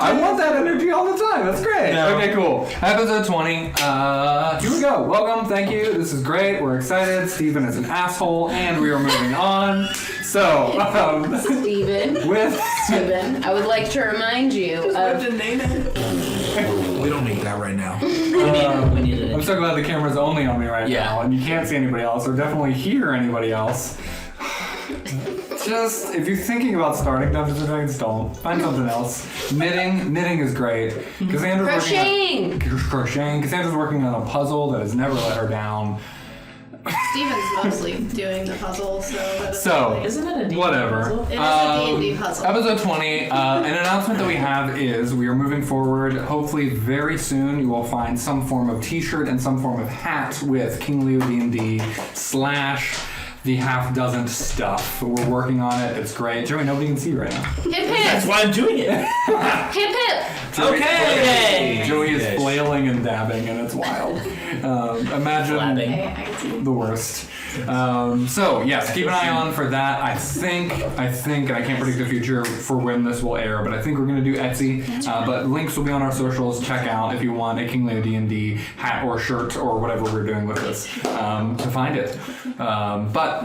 I want that energy all the time. That's great. No. Okay, cool. Episode 20. Here we go. Welcome. Thank you. This is great. We're excited. Steven is an asshole, and we are moving on. So, Steven, I would like to remind you of... We don't need that right now. We need it. I'm so glad the camera's only on me right now, and you can't see anybody else, or definitely hear anybody else. Just, if you're thinking about starting Dungeons & Dragons, don't. Find something else. Knitting is great. Crocheting! Cassandra's working on a puzzle that has never let her down. Steven's mostly doing the puzzle, so isn't it a D&D whatever. puzzle? It is a D&D puzzle. Episode 20. An announcement that we have is we are moving forward. Hopefully, very soon you will find some form of T-shirt and some form of hat with King Leo D&D / the half dozen stuff. We're working on it. It's great. Joey, nobody can see you right now. Hip hip! That's why I'm doing it. Hip hip! Okay. Joey is flailing and dabbing, and it's wild. Imagine the worst. So yes, keep an eye on for that. I think, and I can't predict the future for when this will air, but I think we're going to do Etsy. But links will be on our socials. Check out if you want a King Leo D&D hat or shirt or whatever we're doing with this to find it. But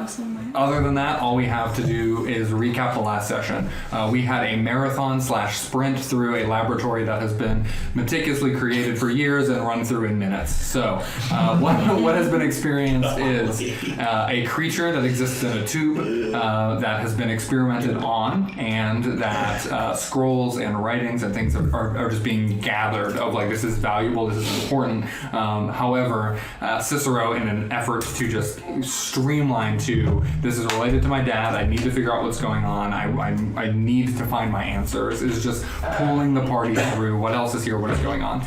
other than that, all we have to do is recap the last session. We had a marathon / sprint through a laboratory that has been meticulously created for years and run through in minutes. So what has been experienced is a creature that exists in a tube that has been experimented on, and that scrolls and writings and things are just being gathered of like, this is valuable, this is important. However, Cicero, in an effort to just streamline to, this is related to my dad, I need to figure out what's going on, I need to find my answers, is just pulling the party through what else is here, what is going on.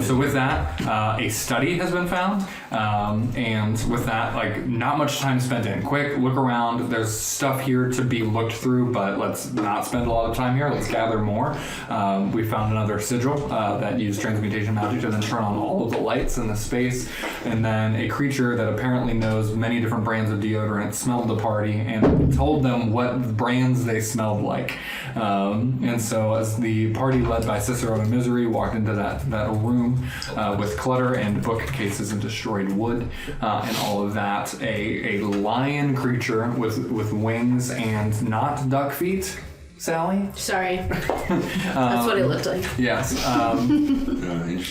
So with that, a study has been found, and with that, like, not much time spent in. Quick look around, there's stuff here to be looked through, but let's not spend a lot of time here, let's gather more. We found another sigil that used transmutation magic to then turn on all of the lights in the space, and then a creature that apparently knows many different brands of deodorant smelled the party and told them what brands they smelled like. And so as the party led by Cicero and Misery walked into that room with clutter and bookcases and destroyed wood and all of that, a lion creature with wings and not duck feet, Sally? Sorry. That's what it looked like. Yes.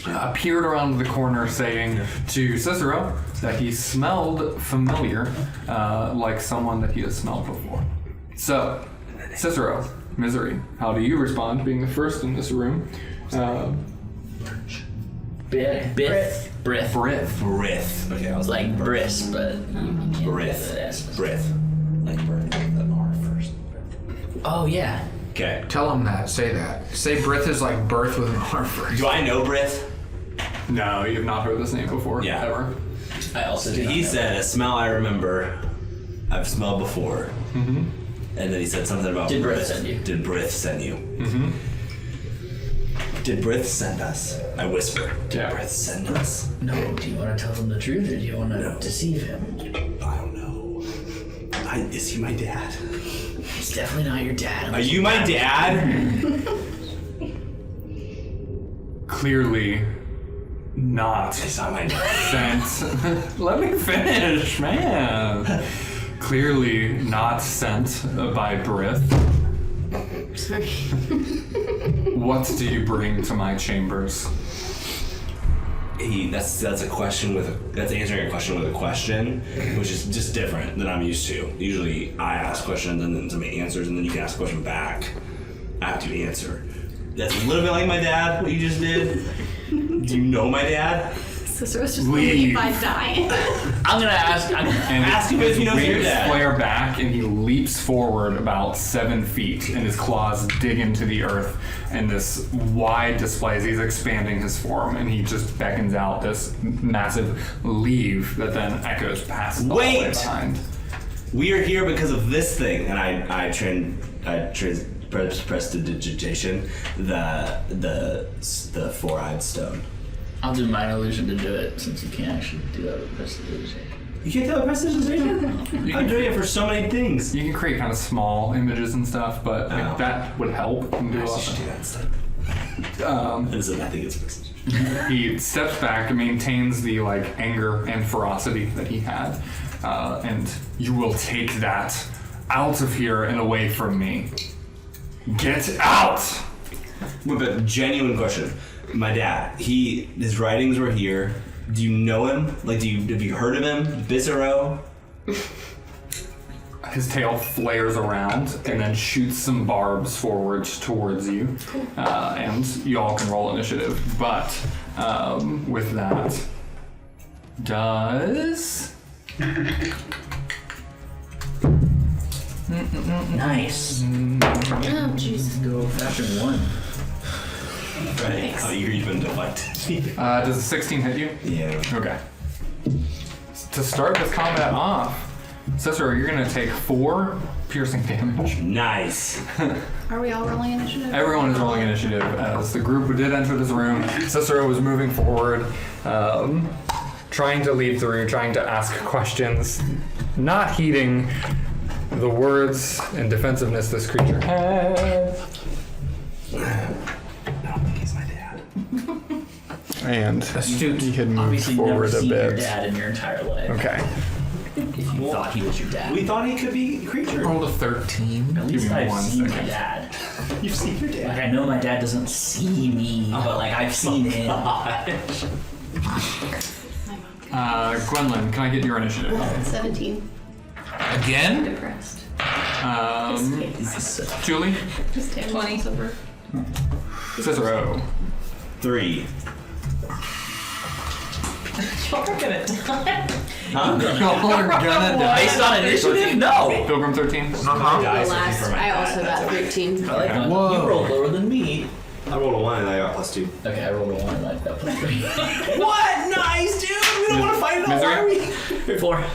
Appeared around the corner saying to Cicero that he smelled familiar, like someone that he has smelled before. So, Cicero, Misery, how do you respond being the first in this room? Brith. Okay, I was Like bris, but Brith. Like birth. The R first. Oh yeah. Okay. Tell him that. Say that. Say Brith is like birth with an R first. Do I know Brith? No, you've not heard this name before, Yeah. ever. I also He said, a smell I remember I've smelled before. Mm-hmm. And then he said something about Did Brith send you? Did Brith send you? Mm-hmm. Did Brith send us? I whisper. Did Brith send us? No. Do you want to tell him the truth, or do you want to deceive him? I don't know. Is he my dad? He's definitely not your dad. Are you my dad? Clearly not. It's not my dad. Sent. Let me finish, man. Clearly not sent by Brith. Sorry. What do you bring to my chambers? That's a question that's answering a question with a question, which is just different than I'm used to. Usually I ask questions and then somebody answers, and then you can ask a question back after you answer. That's a little bit like my dad, what you just did. Do you know my dad? Cicero's just leave by dying. I'm gonna ask. And Ask him if he knows your wings dad. flare back, and he leaps forward about 7 feet, and his claws dig into the earth, and this wide display as he's expanding his form, and he just beckons out this massive leave that then echoes past the hallway behind. We are here because of this thing, and I prestidigitation the four-eyed stone. I'll do minor illusion to do it, since you can't actually do that with prestidigitation. You can't tell prestidigitation? I'm doing it for so many things. You can create kind of small images and stuff, but like, that would help. And do a lot should do that instead. Listen, I think it's perception. He steps back and maintains the like anger and ferocity that he had, and you will take that out of here and away from me. Get out! But genuine question. My dad, his writings were here. Do you know him? Like, have you heard of him? Bizarro? His tail flares around and then shoots some barbs forwards towards you. And you all can roll initiative. But with that, does... Nice. Oh, jeez. Go fashion 1. Right. Oh, you've been deflected. does a 16 hit you? Yeah. Okay. To start this combat off, Cicero, you're going to take 4 piercing damage. Nice. Are we all rolling initiative? Everyone is rolling initiative as the group did enter this room. Cicero was moving forward, trying to lead through, trying to ask questions, not heeding the words and defensiveness this creature has. I don't think he's my dad. And Astute. you can move Obviously, you've never forward a seen your bit. dad in your entire life. Okay. If you thought he was your dad. We thought he could be a creature. Rolled a 13. At least Give me I've 1 seen my second. dad. You've seen your dad. Like, I know my dad doesn't see me, but like I've seen him. Gwendolyn, can I get your initiative? 17. Again? Depressed. Julie? Just 20. Over. Cicero? 3. Y'all are gonna die. Huh? Y'all are gonna die. Based on initiative? No. Pilgrim 13? Uh-huh. The last, I also got 13. I like that. Whoa. You rolled lower than me. I rolled a 1 and I got +2. Okay, I rolled a 1 and I got +3. What? Nice, dude! We don't want to fight it all, are we? 4.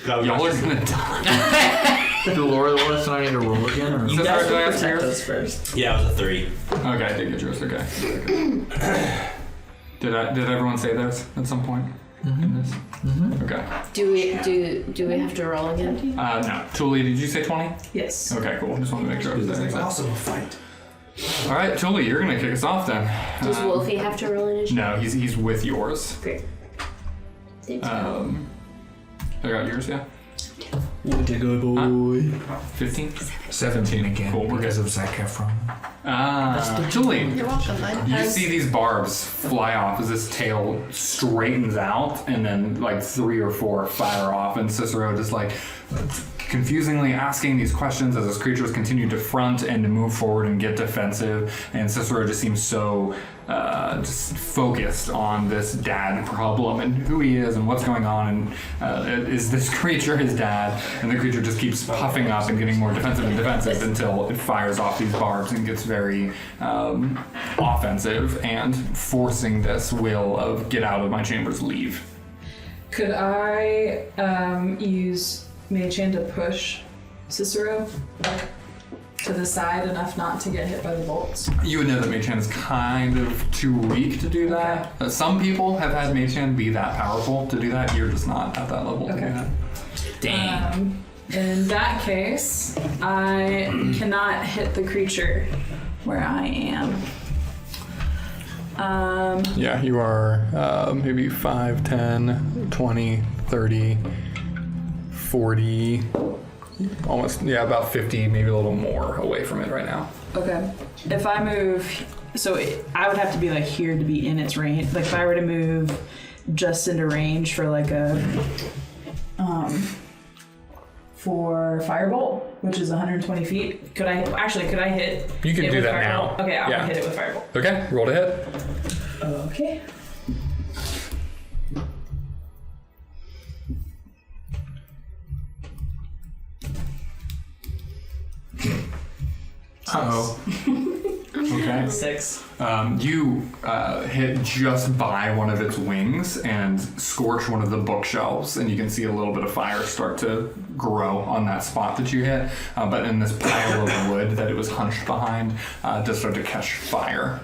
Y'all are gonna die. Did the lower the list and I need to roll again? Or? You Cicero, guys did I will ask protect yours? us first. Yeah, it was a 3. Okay, I did get yours. Okay. Did everyone say theirs at some point in this? Okay. Do we have to roll again? No. Julie, did you say 20? Yes. Okay, cool. Just wanted to make sure I was there. Also a fight. All right, Julie, you're gonna kick us off then. Does Wolfie have to roll initiative? No, he's with yours. Great. Thanks. I got yours, yeah. What a good boy. 15. 17 again. Cool, we're because of Zac Efron. Julie, You're welcome, bud. you see these barbs fly off as this tail straightens out, and then like 3 or 4 fire off, and Cicero just like confusingly asking these questions as his creatures continue to front and to move forward and get defensive, and Cicero just seems so just focused on this dad problem and who he is and what's going on, and is this creature his dad? And the creature just keeps puffing up and getting more defensive and defensive until it fires off these barbs and gets very offensive and forcing this will of get out of my chambers, leave. Could I use Mage Hand to push Cicero to the side enough not to get hit by the bolts? You would know that Mage Hand is kind of too weak to do that. Some people have had Mage Hand be that powerful to do that. You're just not at that level to do Okay. that. Dang. In that case, I cannot hit the creature where I am. Yeah, you are maybe 5, 10, 20, 30, 40, almost, about 50, maybe a little more away from it right now. Okay. If I move, I would have to be like here to be in its range. Like if I were to move just into range for like a, for Firebolt, which is 120 feet, could I hit? You can it do with that Firebolt? now. Okay, I'll Yeah. hit it with Firebolt. Okay, roll to hit. Okay. Uh-oh. Okay. 6. You hit just by one of its wings and scorch one of the bookshelves, and you can see a little bit of fire start to grow on that spot that you hit. But in this pile of wood that it was hunched behind, does start to catch fire.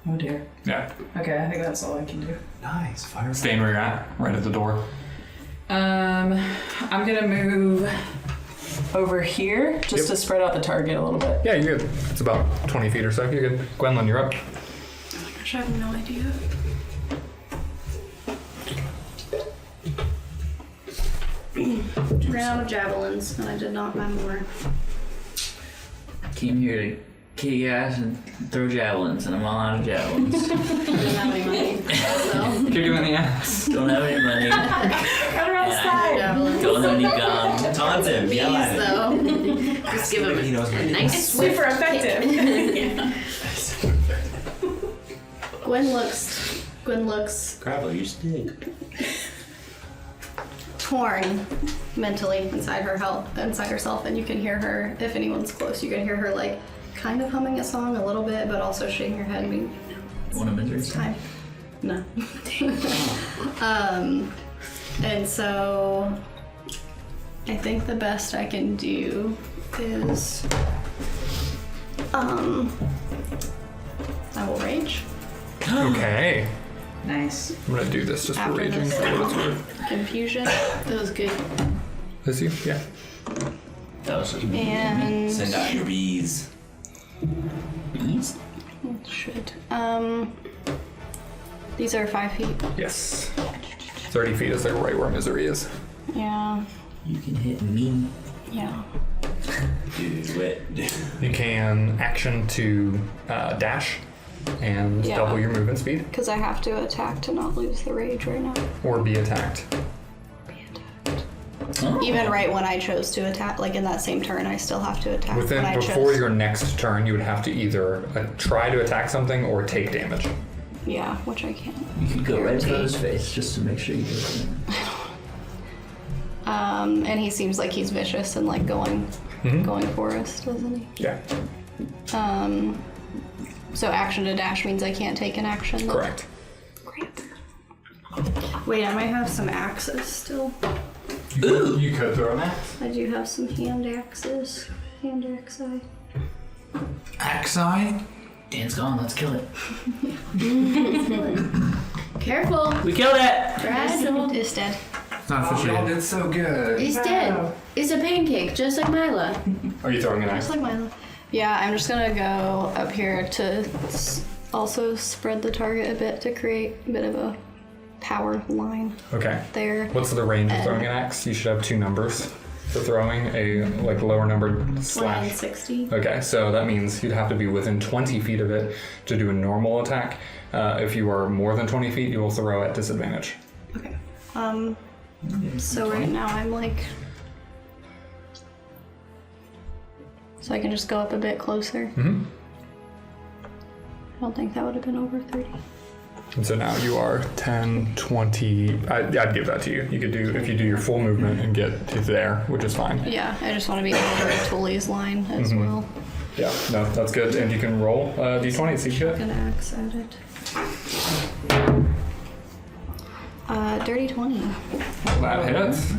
Oh dear. Yeah. Okay, I think that's all I can do. Nice. Fire. Staying where you're at, right at the door. I'm gonna move over here just to spread out the target a little bit. Yeah, you're good. It's about 20 feet or so. You're good. Gwendolyn, you're up. Oh my gosh, I have no idea. Ran out of javelins, and I did not buy more. Came here to kick ass and throw javelins, and I'm all out of javelins. Didn't have any money, so. Kick you in the ass. Don't have any money. Right around the Yeah. side. Javelins. Don't have any gum. Taunt him. Bees, Yell at him. though. Just give him He knows what a he nice swift Super effective. Gwen looks Crap, you stink. torn mentally inside herself, and you can hear her, if anyone's close, you can hear her like kind of humming a song a little bit, but also shaking her head and being, Want a misery? it's time. No. And so I think the best I can do is I will rage. Okay. Nice. I'm gonna do this just for After raging. this. For what it's worth. Confusion. That was good. Is you? Yeah. That was just And Send out your bees. bees. should these are 5 feet. Yes. 30 feet is like right where misery is. Yeah. You can hit me. Yeah. Do it. You can action to dash and Yeah. double your movement speed, Because I have to attack to not lose the rage right now. or be attacked. Oh. Even right when I chose to attack, like in that same turn, I still have to attack. Before your next turn, you would have to either try to attack something or take damage. Yeah, which I can't. You could go right for Guarantee. his face just to make sure you do it. And he seems like he's vicious and like going for us, doesn't he? Yeah, So action to dash means I can't take an action. then? correct. Great. Wait, I might have some axes still. You could throw an axe. I do have some hand axes. Hand axe. Axi? Dan's gone. Let's kill it. Careful. We killed it. Brad is dead. Not officially. did so good. He's dead. It's a pancake, just like Mila. Are you throwing an axe? Just like Milo. Yeah, I'm just gonna go up here to also spread the target a bit to create a bit of a power line Okay. there. What's the range of throwing an axe? You should have 2 numbers for throwing a like lower numbered slash. 160. Okay, so that means you'd have to be within 20 feet of it to do a normal attack. If you are more than 20 feet, you will throw at disadvantage. Okay. So right now I'm like. So I can just go up a bit closer. Mm-hmm. I don't think that would have been over 30. And so now you are 10, 20. I'd give that to you. You could do, if you do your full movement and get to there, which is fine. Yeah, I just want to be over Tully's line as well. Yeah, no, that's good. And you can roll d20, see if you An axe at it. Dirty 20. That hits.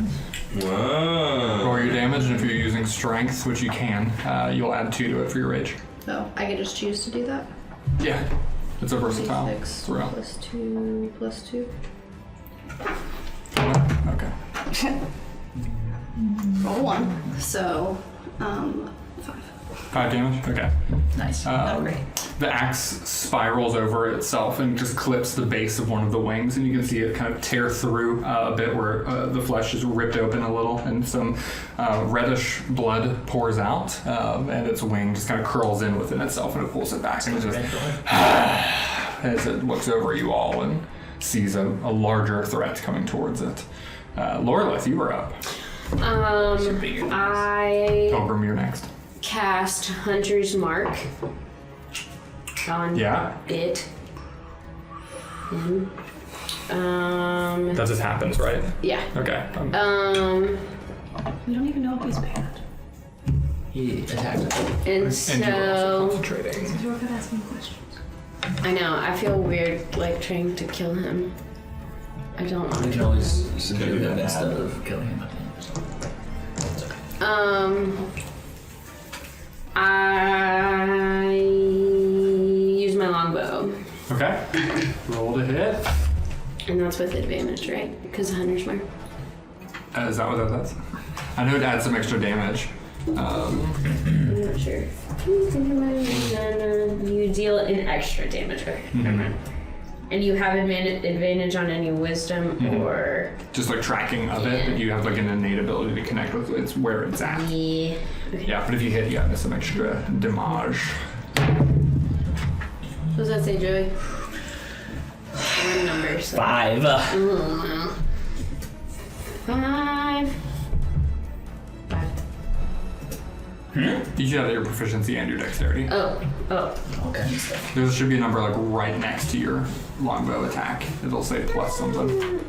Whoa. Roll your damage, and if you're using strength, which you can, you'll add 2 to it for your rage. So I could just choose to do that. Yeah, it's a versatile 6 throw. plus 2 plus 2. Okay. Roll 1. So, 5. 5 damage? Okay. Nice. The axe spirals over itself and just clips the base of one of the wings, and you can see it kind of tear through a bit where the flesh is ripped open a little, and some reddish blood pours out, and its wing just kind of curls in within itself, and it pulls it back, and it just as it looks over you all and sees a larger threat coming towards it. Lorelith, you were up. I Pilgrim, you're next. cast Hunter's Mark on it. That just happens, right? Yeah. Okay. We don't even know if he's bad. He attacked it. And And you're also so concentrating. You're good asking questions. I know I feel weird like trying to kill him. I don't want We to. can always subdue him instead of killing him at the end. I use my longbow, Okay. Roll to hit. and that's with advantage, right? Because Hunter's Mark. Is that what that does? I know it adds some extra damage. I'm not sure. You deal an extra damage. Okay, never mind. And you have advantage on any wisdom or... Just like tracking of it, that you have like an innate ability to connect with it's where it's at. Yeah. Okay. Yeah, but if you hit, you have some extra damage. What does that say, Joey? One number. So. 5. 5. You should have your proficiency and your dexterity. Oh. Okay. There should be a number like right next to your longbow attack. It'll say plus something.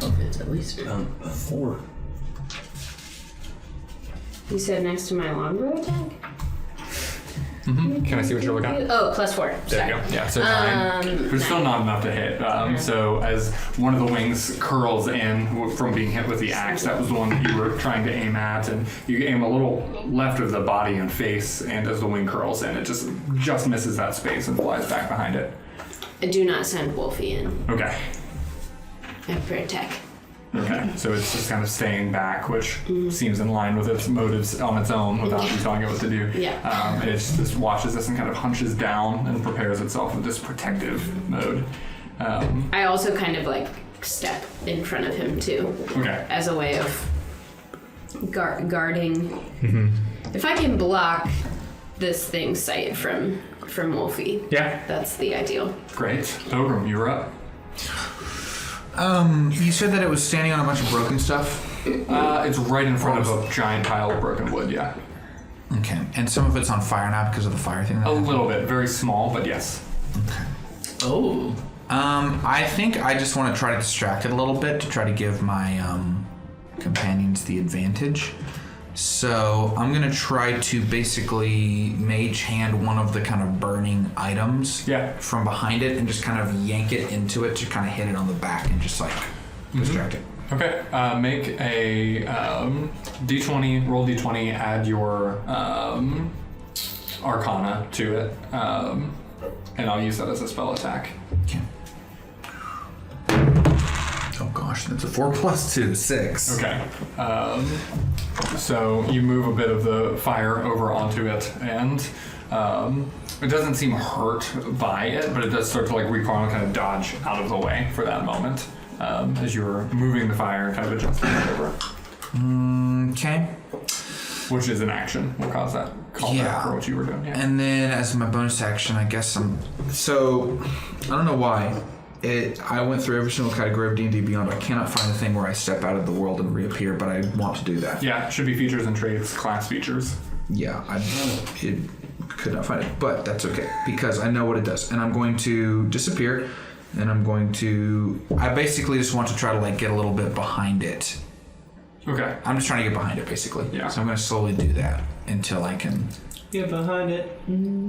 Okay, it's at least 4. You said next to my longbow attack? Can I see what you're looking at? Oh, plus 4. There Sorry. you go. Yeah, so 9. But it's still not enough to hit. So as one of the wings curls in from being hit with the axe, that was the one that you were trying to aim at, and you aim a little left of the body and face, and as the wing curls in, it just misses that space and flies back behind it. I do not send Wolfie in. Okay. I protect. Okay, so it's just kind of staying back, which seems in line with its motives on its own without you telling it what to do. Yeah. It just watches this and kind of hunches down and prepares itself with this protective mode. I also kind of like step in front of him too. Okay. As a way of guarding. If I can block this thing's sight from Wolfie. Yeah. That's the ideal. Great. Pilgrim, you're up. You said that it was standing on a bunch of broken stuff? It's right in front of a giant pile of broken wood, yeah. Okay. And some of it's on fire now because of the fire thing? A little bit. Very small, but yes. Okay. Oh. I think I just want to try to distract it a little bit to try to give my companions the advantage. So I'm going to try to basically mage hand one of the kind of burning items from behind it and just kind of yank it into it to kind of hit it on the back and just like distract it. Okay. Make a d20, roll d20, add your arcana to it, and I'll use that as a spell attack. Okay. Oh gosh, that's a 4 + 2, 6. Okay. So you move a bit of the fire over onto it, and it doesn't seem hurt by it, but it does start to like recoil and kind of dodge out of the way for that moment as you're moving the fire and kind of adjusting it over. Okay. Which is an action. We'll call that for what you were doing. Yeah. And then as my bonus action, I guess so I don't know why. I went through every single category of D&D Beyond. I cannot find the thing where I step out of the world and reappear, but I want to do that. Yeah, it should be features and traits, class features. Yeah, I could not find it, but that's okay because I know what it does. And I'm going to disappear, and I basically just want to try to like get a little bit behind it. Okay. I'm just trying to get behind it, basically. Yeah. So I'm going to slowly do that until I can... Get behind it.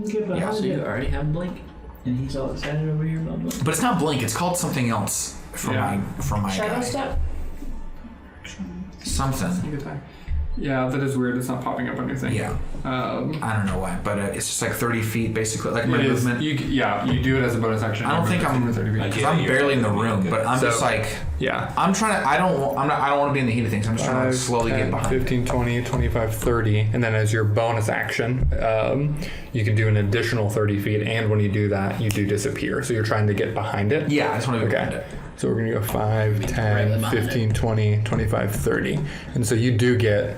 Get behind Yeah, so you already have Blink, and he's all excited over here about Blink. But it's not Blink, it's called something else from my Shadow guy. step? Something. Yeah, that is weird. It's not popping up on your thing. Yeah. I don't know why, but it's just like 30 feet basically, like my It is. movement. You do it as a bonus action. I don't think I'm 30 feet. because I'm barely in the room, but I'm just like Yeah. I'm trying to. I don't want to be in the heat of things. I'm just trying to like slowly get behind 15, 20, 25, 30. And then as your bonus action, you can do an additional 30 feet. And when you do that, you do disappear. So you're trying to get behind it? it. Yeah, I just want to get behind it. So we're going to go 5, 10, behind 15, 20, 25, 30. And so you do get...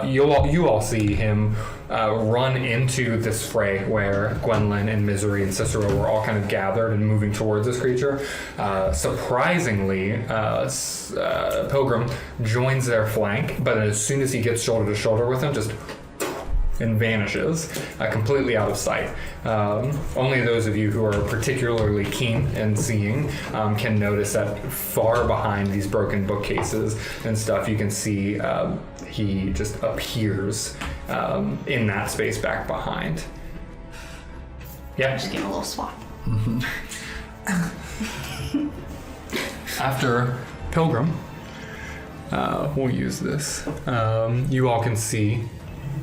you all see him run into this fray where Gwendolyn and Misery and Cicero were all kind of gathered and moving towards this creature. Surprisingly, Pilgrim joins their flank, but as soon as he gets shoulder to shoulder with them, just and vanishes completely out of sight. Only those of you who are particularly keen in seeing can notice that far behind these broken bookcases and stuff, you can see he just appears in that space back behind. Yeah. Just give him a little swat. After Pilgrim, we'll use this. You all can see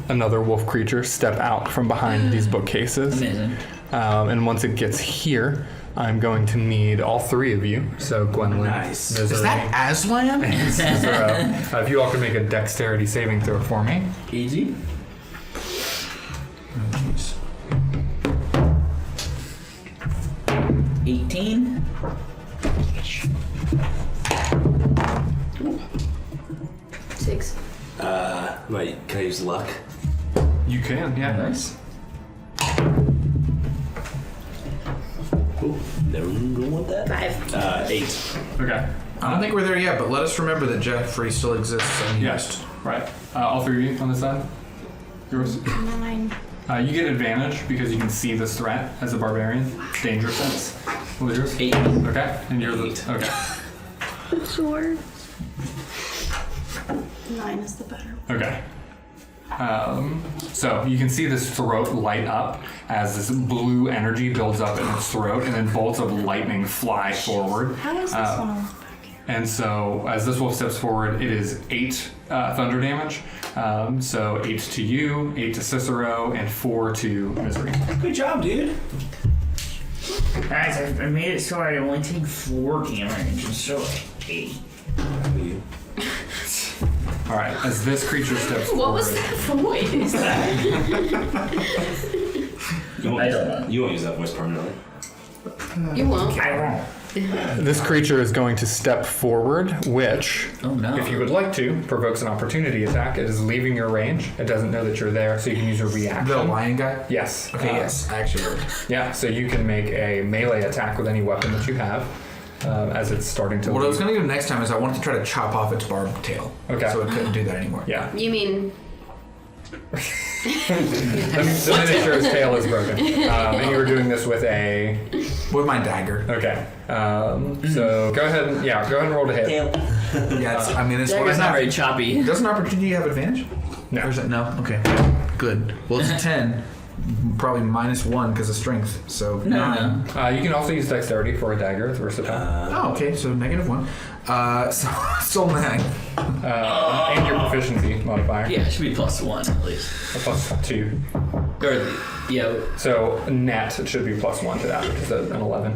another wolf creature step out from behind these bookcases. Amazing. And once it gets here, I'm going to need all three of you. So Gwendolyn, Nice. Misery, Is that Aslan? and Cicero. If you all can make a dexterity saving throw for me. Easy. 18. Six. Wait, can I use luck? You can, yeah. Nice. Ooh, never don't want that. 5. 8. Okay. I don't think we're there yet, but let us remember that Jeffrey still exists. Yes. Right. All three of you on this side? Yours? 9. You get advantage because you can see this threat as a barbarian. Danger sense. What was yours? 8. Okay. And you're the... Okay. Sure. 9 is the better. Okay. So you can see this throat light up as this blue energy builds up in its throat, and then bolts of lightning fly forward. How is this one back here? And so as this wolf steps forward, it is 8 thunder damage. So 8 to you, 8 to Cicero, and 4 to Misery. Good job, dude. Guys, I made it so I only take 4 damage instead of 8. All right. As this creature steps forward, What was that voice? I don't know. You won't use that voice permanently. You won't. I won't. this creature is going to step forward, which, Oh no. if you would like to, provokes an opportunity attack. It is leaving your range. It doesn't know that you're there, so you can use a reaction. The lion guy? Yes. Okay, yes, I actually heard. Yeah, so you can make a melee attack with any weapon that you have as it's starting to What I was leave. going to do next time is I wanted to try to chop off its barbed tail. Okay. So it couldn't do that anymore. Yeah. You mean The miniature's tail is broken. And you were doing this with a... With my dagger. Okay. So go ahead and roll to hit. Yeah, it's, I mean, it's what I Dagger's not have. very choppy. Does an opportunity have advantage? No. Or is it? No? Okay. Good. Well, it's a 10. Probably -1 because of strength. So No, 9. no. You can also use dexterity for a dagger. It's versatile. Oh, okay. So -1. So still 9. And your proficiency modifier. Yeah, it should be +1 at least. A +2. Or, yeah. So net, it should be +1 to that, which is an 11.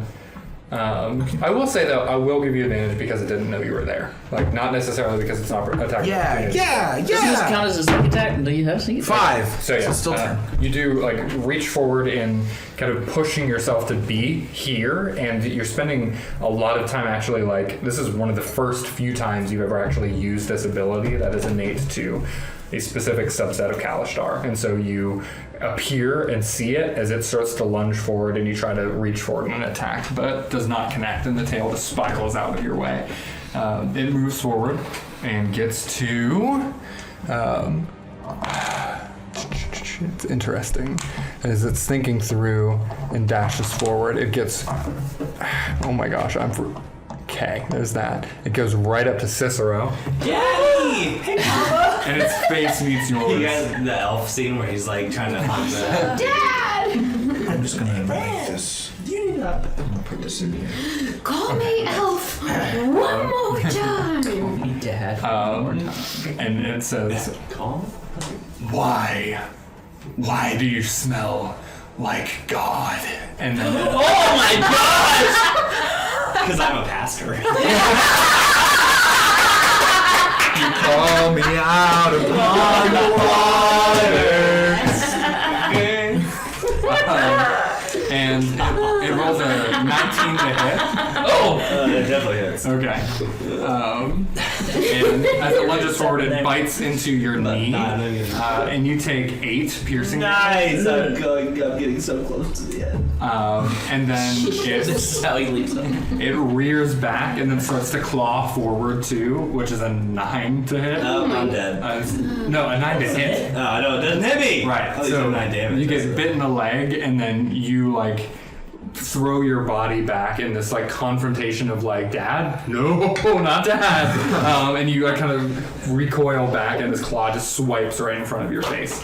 I will say though, I will give you advantage because it didn't know you were there. Like, not necessarily because it's not attacking. Yeah. Does this count as a sneak attack? Do you have sneak attack? 5. So yeah, still 10. you do like reach forward in kind of pushing yourself to be here, and you're spending a lot of time actually like, this is one of the first few times you've ever actually used this ability that is innate to a specific subset of Kalishtar. And so you appear and see it as it starts to lunge forward, and you try to reach forward in an attack, but does not connect, and the tail just spirals out of your way. It moves forward and gets to... it's interesting. As it's thinking through and dashes forward, it gets... Oh my gosh, Okay, there's that. It goes right up to Cicero, Daddy! Hey, Mama! and its face meets You yours. guys, the elf scene where he's like trying to hunt the... Dad? I'm just going to make this. You need to... I'm going to put this in here. Call me Elf one more time. Me dad. And it says, Calm? Why do you smell like God? And then Oh my gosh! Because I'm a pastor. You call me out upon the waters. and it rolls a 19 to hit. It definitely hits. Okay. And as it lunges forward, it bites into your knee, and you take 8 piercing. Nice! I'm getting so close to the end. And then This is how he leaves them. it rears back and then starts to claw forward too, which is a 9 to hit. Oh, I'm dead. No, a 9 to hit. Oh, no, it doesn't hit me! Right. Oh, So 9 damage. you get bit in the leg, and then you like throw your body back in this like confrontation of like, Dad? No, not Dad. And you like kind of recoil back, and this claw just swipes right in front of your face.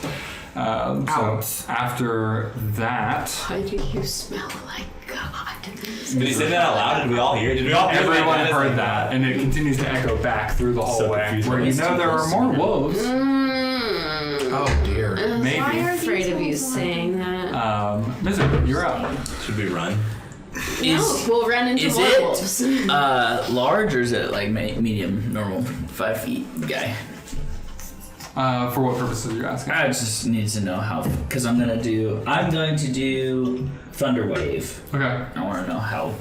So after that, Why do you smell like God? Did he say that out loud? Did we all hear? Did we all hear everyone that? heard that, and it continues to echo back through the hallway, confused. where you know there are more wolves. Oh, dear. Maybe. I'm afraid of you saying that. Misery, you're up. Should we run? No, we'll run into is more it wolves. large or is it like medium, normal, 5 feet guy? For what purposes are you asking? I just need to know how, because I'm going to do Thunder Wave. Okay. I want to know how.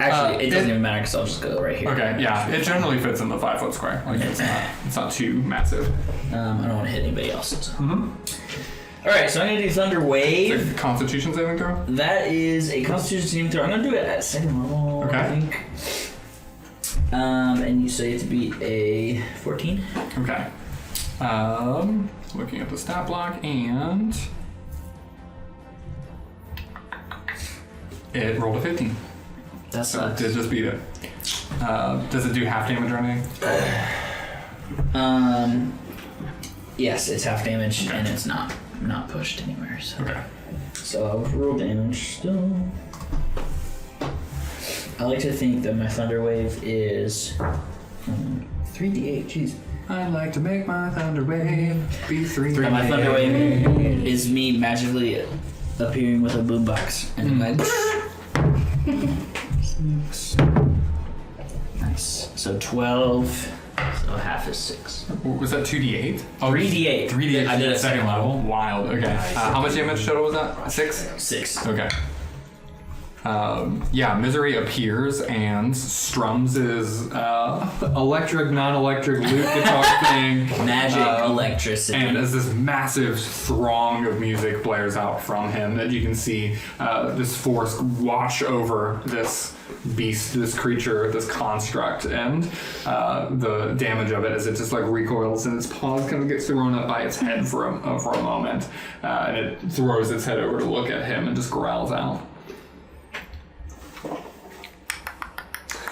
Actually, it doesn't even matter because I'll just go right here. Okay, yeah, it generally fits in the 5 foot square. Like it's not too massive. I don't want to hit anybody else. So. All right, so I'm gonna do Thunder Wave. It's a Constitution saving throw. That is a Constitution saving throw. I'm gonna do it at second level. Okay. I think. And you say it to be a 14. Okay. Looking at the stat block and it rolled a 15. That's So it did just beat it. Does it do half damage or anything? Yes, it's half damage and it's not pushed anywhere. So. Okay. So I'll roll damage still. I like to think that my Thunder Wave is 3d8. Jeez. I like to make my thunder wave be 3. And my Thunder Wave is me magically appearing with a boombox and nice. So 12. So half is 6. Was that 2d8? Oh, 3d8. 3d8. I did it second level. Wild. Okay. How much damage total was that? 6? 6. Okay. Yeah, Misery appears and strums his electric, non-electric lute guitar thing. Magic electricity. And as this massive throng of music blares out from him, that you can see this force wash over this beast, this creature, this construct, and the damage of it as it just like recoils and its paws kind of gets thrown up by its head for a moment, and it throws its head over to look at him and just growls out.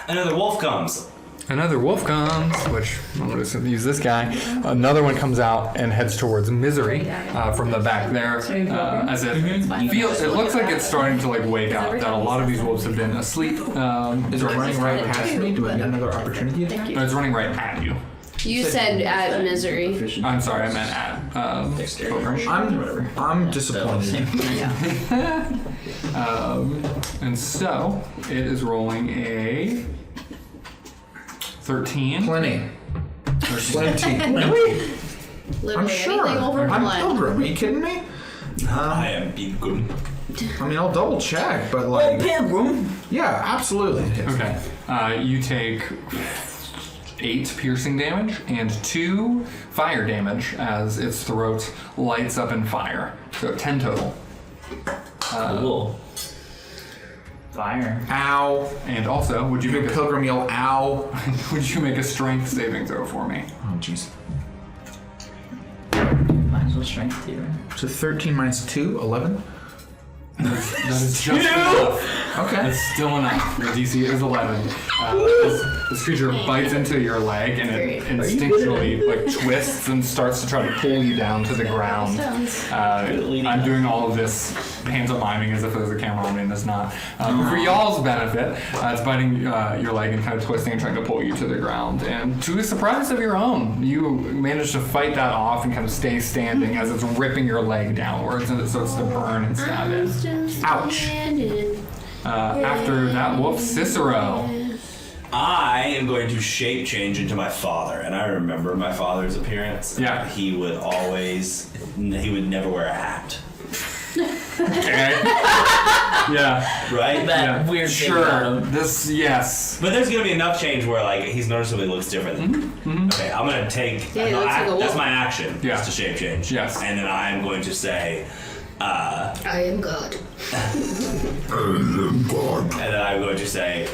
Another wolf comes. Another wolf comes, which I'm going to use this guy. Another one comes out and heads towards Misery from the back there. As it feels, it looks like it's starting to like wake up. That a lot of these wolves have been asleep. Is it running right past me? Do I get another opportunity attack? No, it's running right at you. You said at Misery. I'm sorry, I meant at Pilgrim. I'm disappointed. And so it is rolling a 13. Plenty. Plenty. Literally I'm sure. anything over I'm 1. Pilgrim. Are you kidding me? I am being good. I mean, I'll double check, but like. Pilgrim. Yeah, absolutely. Okay. You take 8 piercing damage and 2 fire damage as its throat lights up in fire. So 10 total. Cool. Fire. Ow. And also, would you make a Pilgrim yell, ow. would you make a strength saving throw for me? Oh, jeez. Might as well strength too. So 13 minus 2, 11? That is just enough. Okay. That's still enough. Your DC is 11. This creature bites into your leg and it instinctually like twists and starts to try to pull you down to the ground. I'm doing all of this hands up miming as if there's a camera on me and there's not. For y'all's benefit, it's biting your leg and kind of twisting and trying to pull you to the ground. And to a surprise of your own, you manage to fight that off and kind of stay standing as it's ripping your leg downwards and it starts to burn and stab it. Ouch. After that wolf, Cicero. I am going to shape change into my father, and I remember my father's appearance. Yeah. He would never wear a hat. Okay. Yeah. Right? That weird thing about Sure. him. Yes. But there's gonna be enough change where like he's noticeably looks different. Okay, I'm gonna take. Yeah, he looks like a wolf. That's my action. Yeah. Is to shape change. Yes. And then I am going to say, I am God. and then I'm going to say,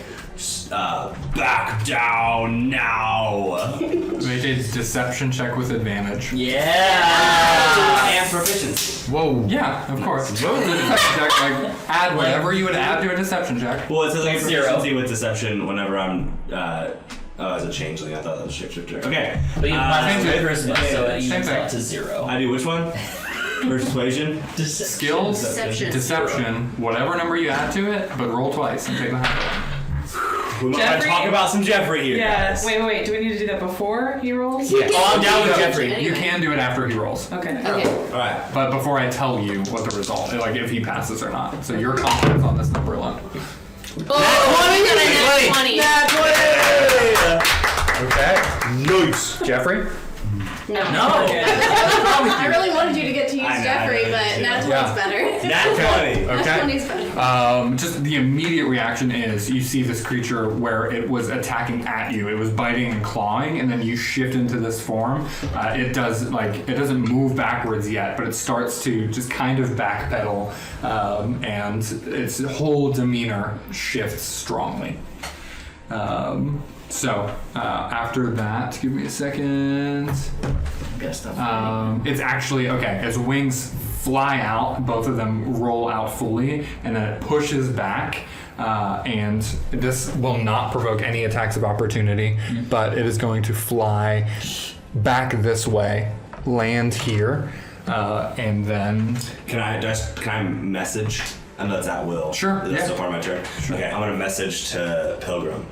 back down now. Make a deception check with advantage. Yeah. And proficiency. Whoa. Yeah, of course. What was the deception check? Like, add whatever you would add to a deception check. Well, it says like Zero. proficiency with deception whenever I'm. As a changeling, I thought that was shapeshifter. Okay. But you have same charisma, thing. so it Same evens thing. out to 0. I do which one? Persuasion. Skills, Deception. deception, whatever number you add to it, but roll twice and take the high roll. We might Jeffrey? talk about some Jeffrey here. Yeah. guys. Wait. Do we need to do that before he rolls? Yeah. Oh, I'm down with Jeffrey. You can do it after he rolls. Okay. Okay. All right. But before I tell you what the result, like if he passes or not. So your confidence on this number alone. Oh, 20. Okay. Nice. Jeffrey? No. I really wanted you to get to use I know, Jeffrey, I know, but too. that's Yeah. what's better. That's funny. Okay. 20's better. Just the immediate reaction is you see this creature where it was attacking at you. It was biting and clawing, and then you shift into this form. It doesn't move backwards yet, but it starts to just kind of backpedal, and its whole demeanor shifts strongly. After that, give me a second. It's actually okay. Its wings fly out, both of them roll out fully, and then it pushes back. And this will not provoke any attacks of opportunity, but it is going to fly back this way, land here, and then. Can I message? I know it's at will. Sure, That's yeah. still part of my turn. Okay, I'm gonna message to Pilgrim.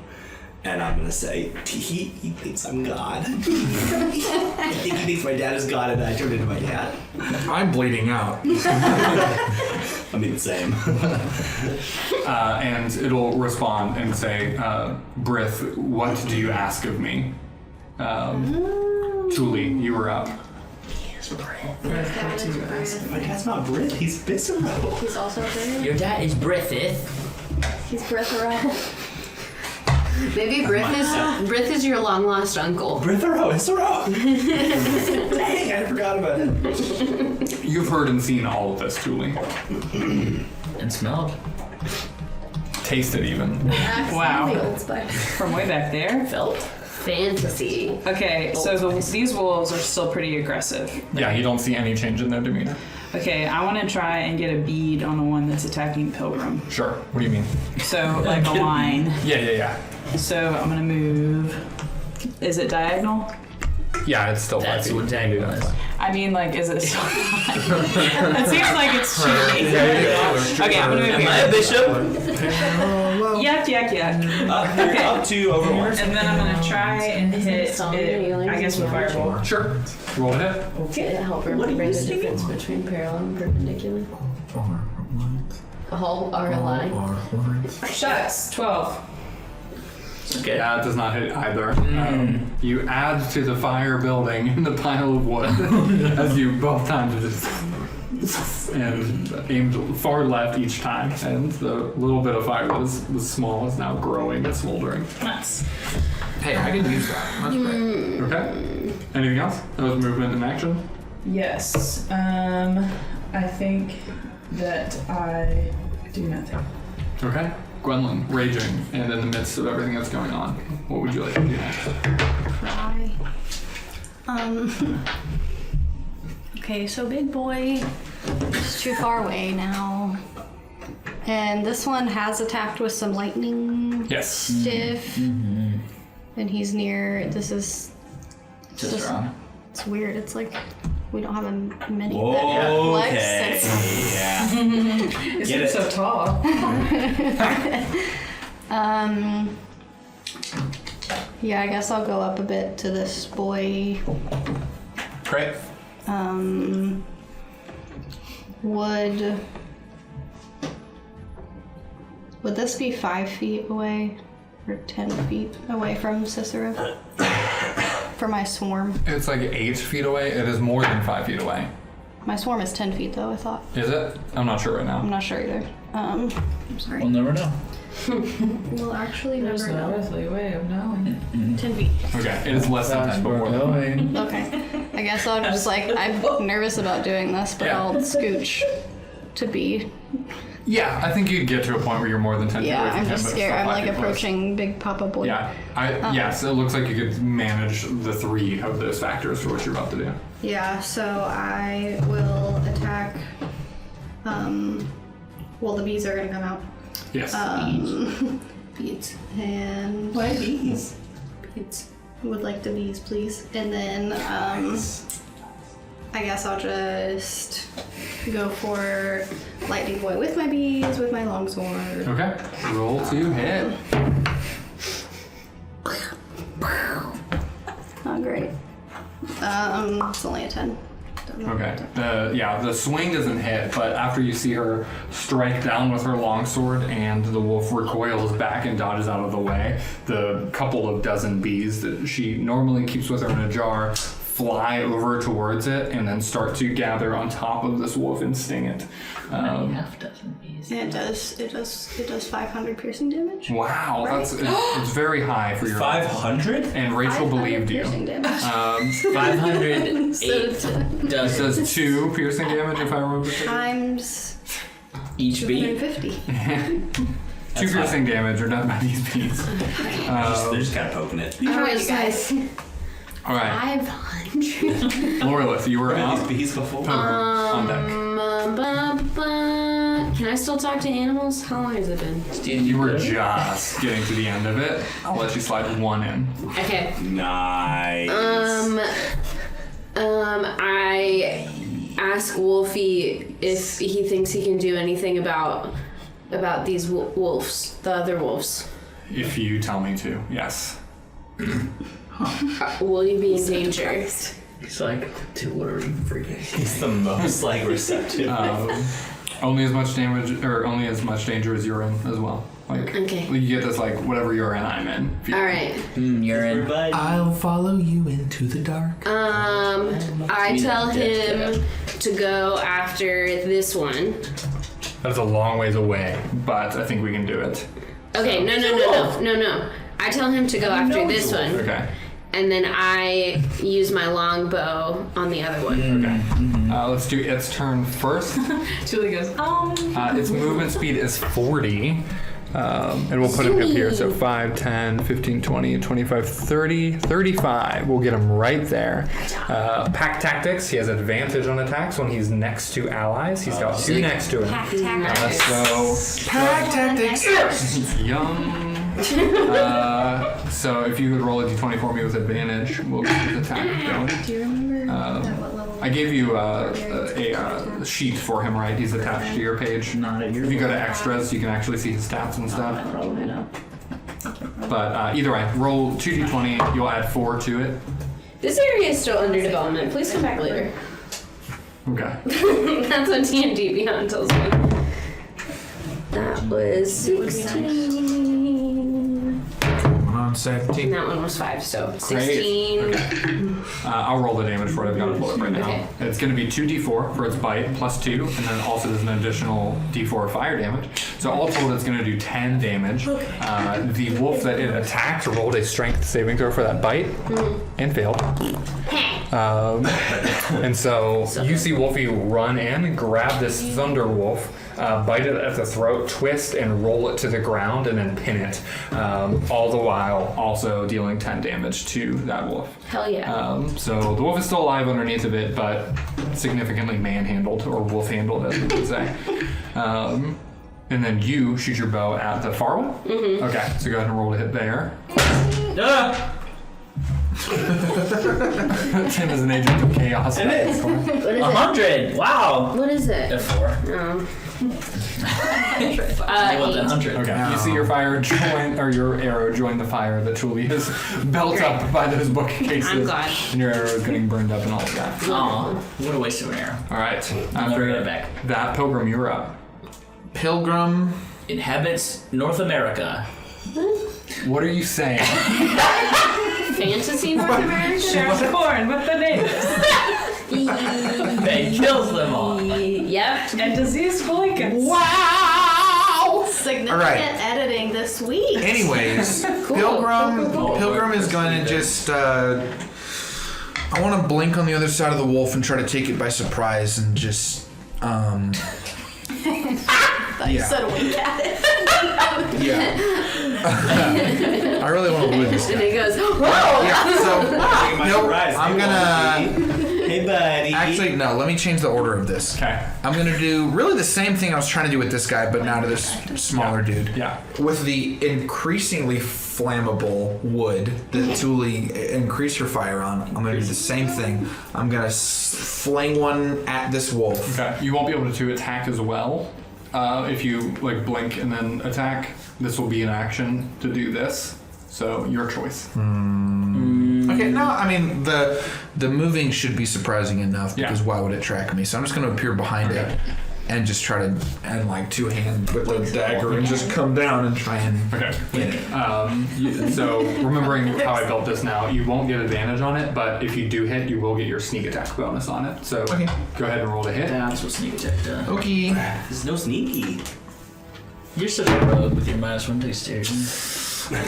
And I'm gonna say, he thinks I'm God. I think he thinks my dad is God and I turned into my dad. I'm bleeding out. I mean, the same. And it'll respond and say, Brith, what do you ask of me? Julie, you were up. My dad's not Brit, he's Visceral. He's also Brith. Your dad is Brithith. He's Brithero. Maybe Brith is your long lost uncle. Brithero, Visceral. Dang, I forgot about it. You've heard and seen all of this, Julie. And smelled. Tasted even. Wow. The Old Spice. From way back there. Felt. Fantasy. Okay, so these wolves are still pretty aggressive. Yeah, you don't see any change in their demeanor. Okay, I want to try and get a bead on the one that's attacking Pilgrim. Sure. What do you mean? So, like a line. Yeah. So, I'm going to move. Is it diagonal? Yeah, it's still 5 That's feet. what diagonal is. I mean, like, is it still It seems like it's cheating. Okay, I'm going to move Am I here. a bishop? Yak. Up to over 1. And then I'm going to try and hit it, I guess, with Fireball. Sure. Roll a hit. Did it help her bring the difference between parallel and perpendicular? All are aligned. Shucks. 12. Okay. Yeah, it does not hit either. You add to the fire building in the pile of wood as you both times just and aimed far left each time, and the little bit of fire that was small is now growing and smoldering. Nice. Hey, I can use that. That's great. Okay. Anything else? That was movement and action. Yes. I think that I do nothing. Okay. Gwendolyn, raging, and in the midst of everything that's going on, what would you like to do next? Cry. Okay, so big boy is too far away now. And this one has attacked with some lightning Yes. stiff. And he's near, this is Just wrong. it's weird. It's like we don't have a mini Whoa, that okay. flex. Yeah. Is Get it it. so tall? Yeah, I guess I'll go up a bit to this boy. Great. Would this be 5 feet away or 10 feet away from Cicero? For my swarm. It's like 8 feet away. It is more than 5 feet away. My swarm is 10 feet though, I thought. Is it? I'm not sure right I'm now. not sure either. I'm sorry. We'll never know. We'll actually There's never no know. earthly way of knowing. 10 feet. Okay, it is less than 10, but more than Okay. I guess I'll just I'm nervous about doing this, but Yeah. I'll scooch to be. Yeah, I think you'd get to a point where you're more than 10 feet Yeah, away from I'm him, just but scared. still I'm 5 like feet close. approaching Big Papa Boy. Yeah, yes, it looks like you could manage the 3 of those factors for what you're about to do. Yeah, so I will attack. Well, the bees are gonna come out. Yes. Bees. And Why bees? bees. Would like the bees, please. And then I guess I'll just go for Lightning Boy with my bees, with my longsword. Okay, roll to hit. It's only a 10. Okay. The swing doesn't hit, but after you see her strike down with her longsword and the wolf recoils back and dodges out of the way, the couple of dozen bees that she normally keeps with her in a jar fly over towards it and then start to gather on top of this wolf and sting it. Half dozen bees. And it does 500 piercing damage. Wow, it's very high for your 500? And Rachel 500 believed you. piercing damage. 508 It does 2 piercing damage if I remember correctly. Times each bee. 250. 2 piercing damage are done by these bees. They're just kind of poking it. All right, you guys. All right, 500. Lorelith, you were up. These bees before? On deck. Can I still talk to animals? How long has it been? You were just getting to the end of it. I'll let you slide 1 in. Okay. Nice. I ask Wolfie if he thinks he can do anything about these wolves, the other wolves. If you tell me to, yes. Will you be in danger? He's like, dude, what are you freaking? He's the most like receptive. Only as much damage, or only as much danger as you're in as well. Like, Okay. you get this like whatever you're in, I'm in. If you- All right. You're in. Everybody. I'll follow you into the dark. I tell him to go after this one. That's a long ways away, but I think we can do it. Okay, no. I tell him to go after this one, Okay. and then I use my longbow on the other one. Okay. Let's do its turn first. Julie goes, Its movement speed is 40. And we'll put him up here. So 5, 10, 15, 20, 25, 30, 35. We'll get him right there. Pack tactics. He has advantage on attacks when he's next to allies. He's got 2 next to him. So Pack tactics. Yum. So if you could roll a d20 for me with advantage, we'll get his attack going. Do you remember at what level? I gave you a sheet for him, right? He's attached to your page. Not at your. If you go to extras, you can actually see his stats and stuff. But either way, roll 2d20. You'll add 4 to it. This area is still under development. Please come back later. Okay. That's what D&D Beyond tells me. That was 16. On 17. And that one was 5, so 16. I'll roll the damage for it. I've got to pull it right now. Okay. It's going to be 2d4 for its bite plus 2, and then also there's an additional d4 fire damage. So all told, it's going to do 10 damage. The wolf that it attacked rolled a strength saving throw for that bite and failed. And so you see Wolfie run in, grab this thunder wolf, bite it at the throat, twist and roll it to the ground, and then pin it. All the while also dealing 10 damage to that wolf. Hell yeah. So the wolf is still alive underneath of it, but significantly manhandled, or wolf-handled as we would say. And then you shoot your bow at the far one? Mm-hmm. Okay, so go ahead and roll to hit there. Tim is an agent of chaos. It is. What is it? 100. Wow. What is it? A 4. Oh. I want the 8. 100. Okay, you see your fire join, or your arrow join the fire that Julie is built up by those bookcases. I'm glad. And your arrow is getting burned up and all of that. Aw, what a waste of an arrow. All right, never get it back. that Pilgrim, you're up. Pilgrim. Inhabits North America. What are you saying? Fantasy North America? shares corn with the natives And kills them all. Yep. and diseased blankets. Wow! Significant Alright. editing this week. Anyways, Pilgrim is going to just. I want to blink on the other side of the wolf and try to take it by surprise and just. You said wink at it. Yeah. I really want to win this And guy. it goes, whoa! Yeah, so surprise. I'm gonna. Hey, buddy. Actually, no, let me change the order of this. Okay. I'm gonna do really the same thing I was trying to do with this guy, but now to this smaller dude. Yeah. With the increasingly flammable wood that Thule increased her fire on, I'm gonna do the same thing. I'm gonna fling one at this wolf. Okay. You won't be able to attack as well. If you like blink and then attack, this will be an action to do this. So your choice. I Okay, no, I mean the moving should be surprising enough because why would it track me? So I'm just going to appear behind it and just try to and like two hand with the dagger and just come down and try and Okay. get it. So remembering how I built this now, you won't get advantage on it, but if you do hit, you will get your sneak attack bonus on it. So Okay. go ahead and roll to hit. That's what sneak attack does. Okay. There's no sneaky. You're such a rogue with your -1 dexterity.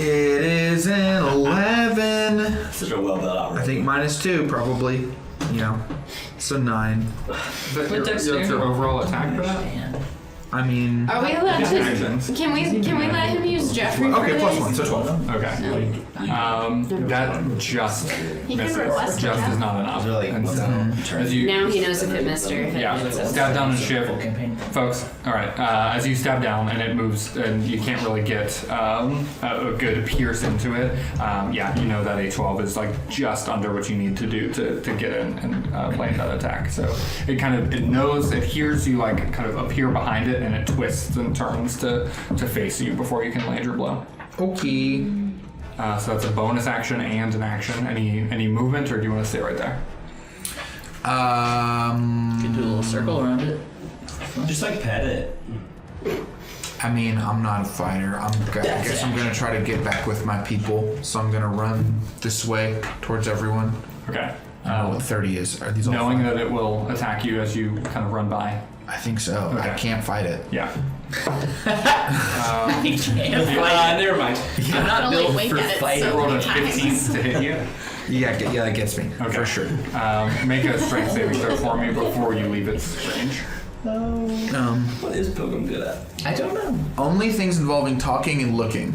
It is an 11. Such a well built out. I think -2 probably. So 9. That's your overall attack for that? Man. I mean, Are we allowed Yeah, to? actions. Can we let him use Jeffrey? for okay, this? +1, so 12. Okay. That just He can misses. request Just it. is not enough. Really? And so, as you Now he knows if it missed or if it Yeah, hit. stab down and shift. Full campaign. Folks, all right. As you stab down and it moves, and you can't really get a good pierce into it. You know that a 12 is like just under what you need to do to get in and land that attack. So it knows, it hears you like kind of appear behind it, and it twists and turns to face you before you can land your blow. Okay. So that's a bonus action and an action. Any movement, or do you want to stay right there? You can do a little circle around it. Just like pet it. I mean, I'm not a fighter. I guess I'm gonna try to get back with my people. So I'm gonna run this way towards everyone. Okay. I don't know what 30 is. Are these all Knowing fine? that it will attack you as you kind of run by. I think so. Okay. I can't fight it. Yeah. You can't fight. Never mind. I'm not only built wink for at it fighting. so Rolled a many times. 15 to hit you. Yeah, that gets me. Okay. For sure. Make a strength saving throw for me before you leave its range. What is Pilgrim good at? I don't know. Only things involving talking and looking.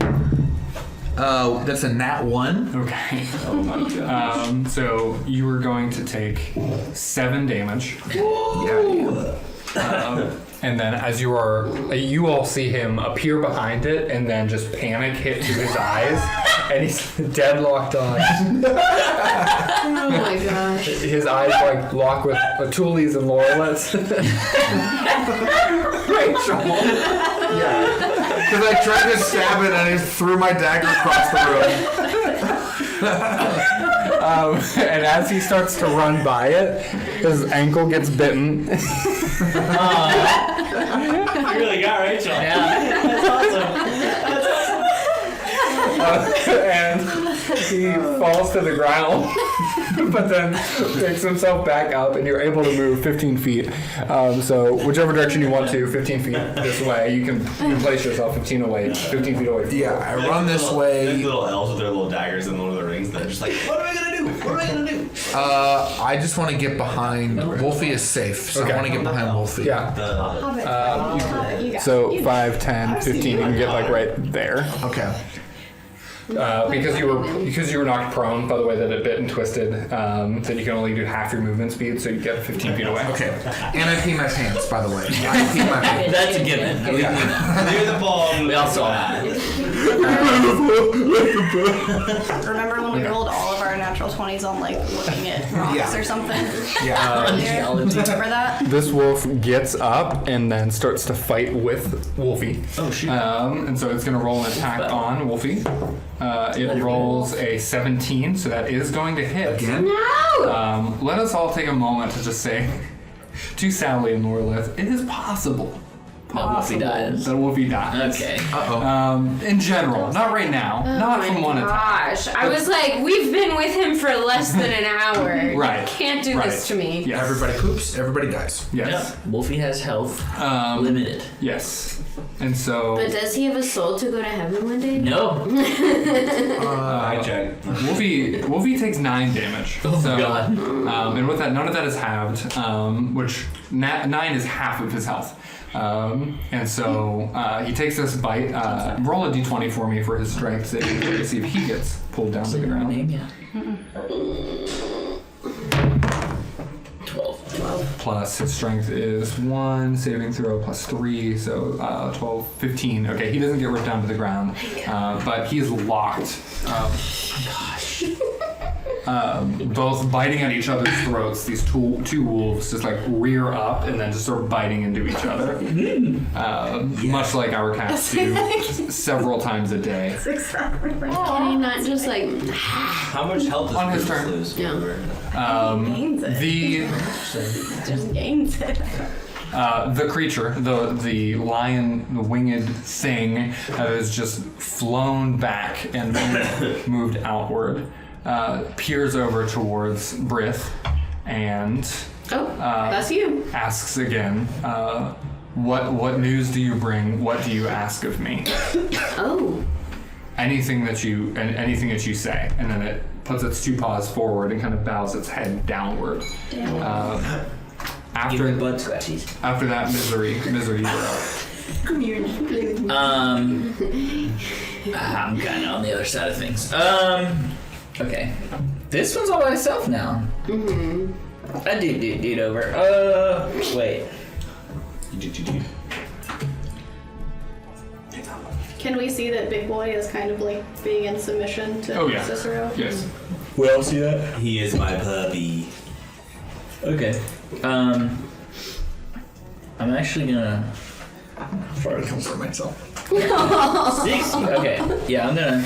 That's a nat 1. Okay. Oh my god. So you are going to take 7 damage. Yeah. And then as you all see him appear behind it and then just panic hit to his eyes and he's deadlocked on. Oh my gosh. His eyes like lock with Tuli's and Laurelet's. Rachel. Yeah. Because I tried to stab it and I just threw my dagger across the room. And as he starts to run by it, his ankle gets bitten. You really got Rachel. Yeah. That's awesome. And he falls to the ground, but then picks himself back up, and you're able to move 15 feet. So whichever direction you want to, 15 feet this way, you can place yourself 15 feet away from Yeah, I run this way. Little elves with their little daggers and Lord of the Rings. They're just like, what am I gonna do? What am I gonna do? I just want to get behind. Wolfie is safe, so Okay. I want to get behind Wolfie. Yeah. Hobbit. You got So it. 5, 10, 15, you can get like right there. Okay. Because you were knocked prone by the way that it bit and twisted, then you can only do half your movement speed, so you get 15 feet away. Okay. And I pee my pants, by the way. I pee my pants. That's a given. Near the ball. We all saw that. Remember when we rolled all of our natural 20s on like looking at rocks Yeah. or something? Yeah. Remember that? This wolf gets up and then starts to fight with Wolfie. Oh shoot. And so it's going to roll an attack on Wolfie. It rolls a 17, so that is going to hit. Again? No! Let us all take a moment to just say to Sally and Lorelith, it is possible. Wolfie dies. That Wolfie dies. Okay. In general, not right now, not from one attack. Gosh, I was like, we've been with him for less than an hour. Right. You can't do Right. this to me. Yes. Everybody poops, everybody dies. Yes. Yeah. Wolfie has health limited. Yes. And so But does he have a soul to go to heaven one day? No. I checked. Wolfie takes 9 damage. Oh so, God. And with that, none of that is halved, which 9 is half of his health. And so he takes this bite. Roll a d20 for me for his strength saving throw to see if he gets pulled down to the ground. Name, yeah. 12. Plus his strength is 1, saving throw plus 3, so 12, 15. Okay, he doesn't get ripped down to the ground, but he is locked. both biting at each other's throats. These two wolves just like rear up and then just start biting into each other, much like our cats do several times a day. Can he not just like? How much health On his does turn. Bruce lose? Yeah. Gains it. Just gains it. The creature, the lion, the winged thing that has just flown back and moved outward, peers over towards Brith and That's you. asks again, what news do you bring? What do you ask of me? Oh. Anything that you say. And then it puts its two paws forward and kind of bows its head downward. Give me blood scratchies. After that, misery, you're up. I'm kind of on the other side of things. Okay. This one's all by itself now. I did over. Wait. Can we see that Big Boy is kind of like being in submission to Cicero? Yes. We all see that? He is my puppy. Okay. I'm actually gonna try to comfort myself. 60. Okay. Yeah, I'm gonna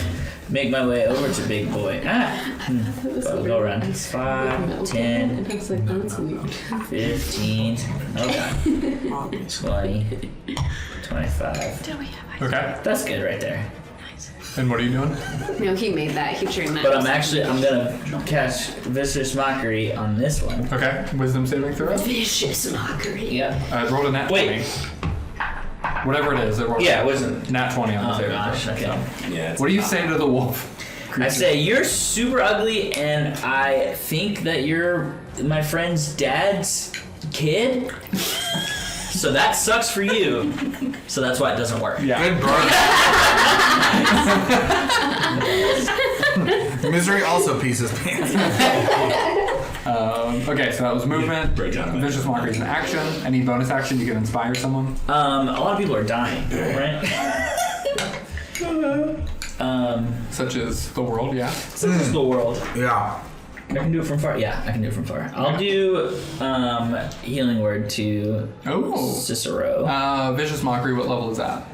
make my way over to Big Boy. Go around. 5, 10, 15. Okay. 20, 25. Okay. That's good right there. And what are you doing? No, he made that. He turned that. But I'm gonna cast Vicious Mockery on this one. Okay. Wisdom saving throw. Vicious mockery. Yeah. Rolled a nat 20. Whatever it is, it rolled Yeah, it wasn't. nat 20 on the Oh saving gosh. throw. Okay. Yeah. What do you say to the wolf? I say you're super ugly, and I think that you're my friend's dad's kid. So that sucks for you. So that's why it doesn't work. Yeah. Good burn. Misery also pees his pants. Okay, so that was movement. Great job. Vicious mockery is an action. Any bonus action you can inspire someone? A lot of people are dying, right? Such as the world, yeah. So this is the world. Yeah. I can do it from far. Yeah, I can do it from far. I'll do healing word to Oh. Cicero. Vicious mockery, what level is that?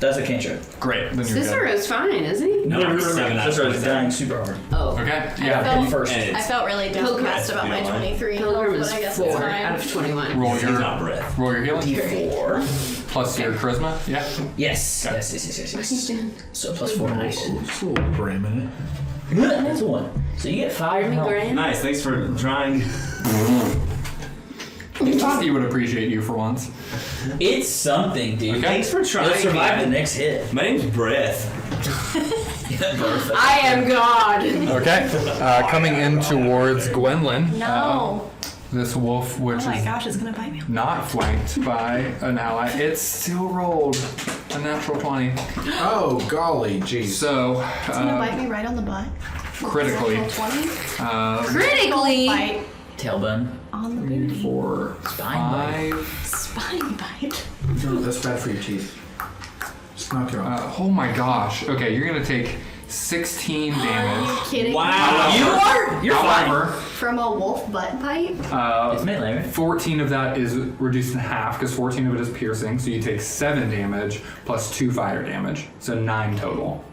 That's a cantrip. Great, then you're Cicero's fine, isn't he? No, I'm 7 out of Cicero's 27. dying super hard. Oh. good. Okay, I yeah. felt- First. And I it's, felt really depressed about my Yeah. 23 Pilgrim but is I guess it's 4 fine. out of 21. Roll he's your not breath. healing. D4. Plus your charisma, yeah. Yes. Okay. Yes. So plus 4. Nice. Bram. That's a 1. So you get 5 health. Grand? Nice, thanks for trying. I thought he would appreciate you for once. It's something, dude. Okay. Thanks for trying. You'll survive man. the next hit. My name's Breath. Bertha. I am God. Okay, coming in towards Gwendolyn. No. This wolf, which Oh my is gosh, it's gonna bite me. not flanked by an ally, it's still rolled a natural 20. Oh, golly, jeez. So, It's gonna bite me right on the butt. critically, Natural 20. Critically. Bite Tailbone. on the booty. 4, Spine 5. Spine bite. That's bad for your teeth. Just knock your off. Oh my gosh. Okay, you're gonna take 16 damage. Kidding? Wow. You're However, From a wolf butt bite? It's melee, right? 14 of that is reduced in half because 14 of it is piercing, so you take 7 damage plus 2 fire damage, so 9 total.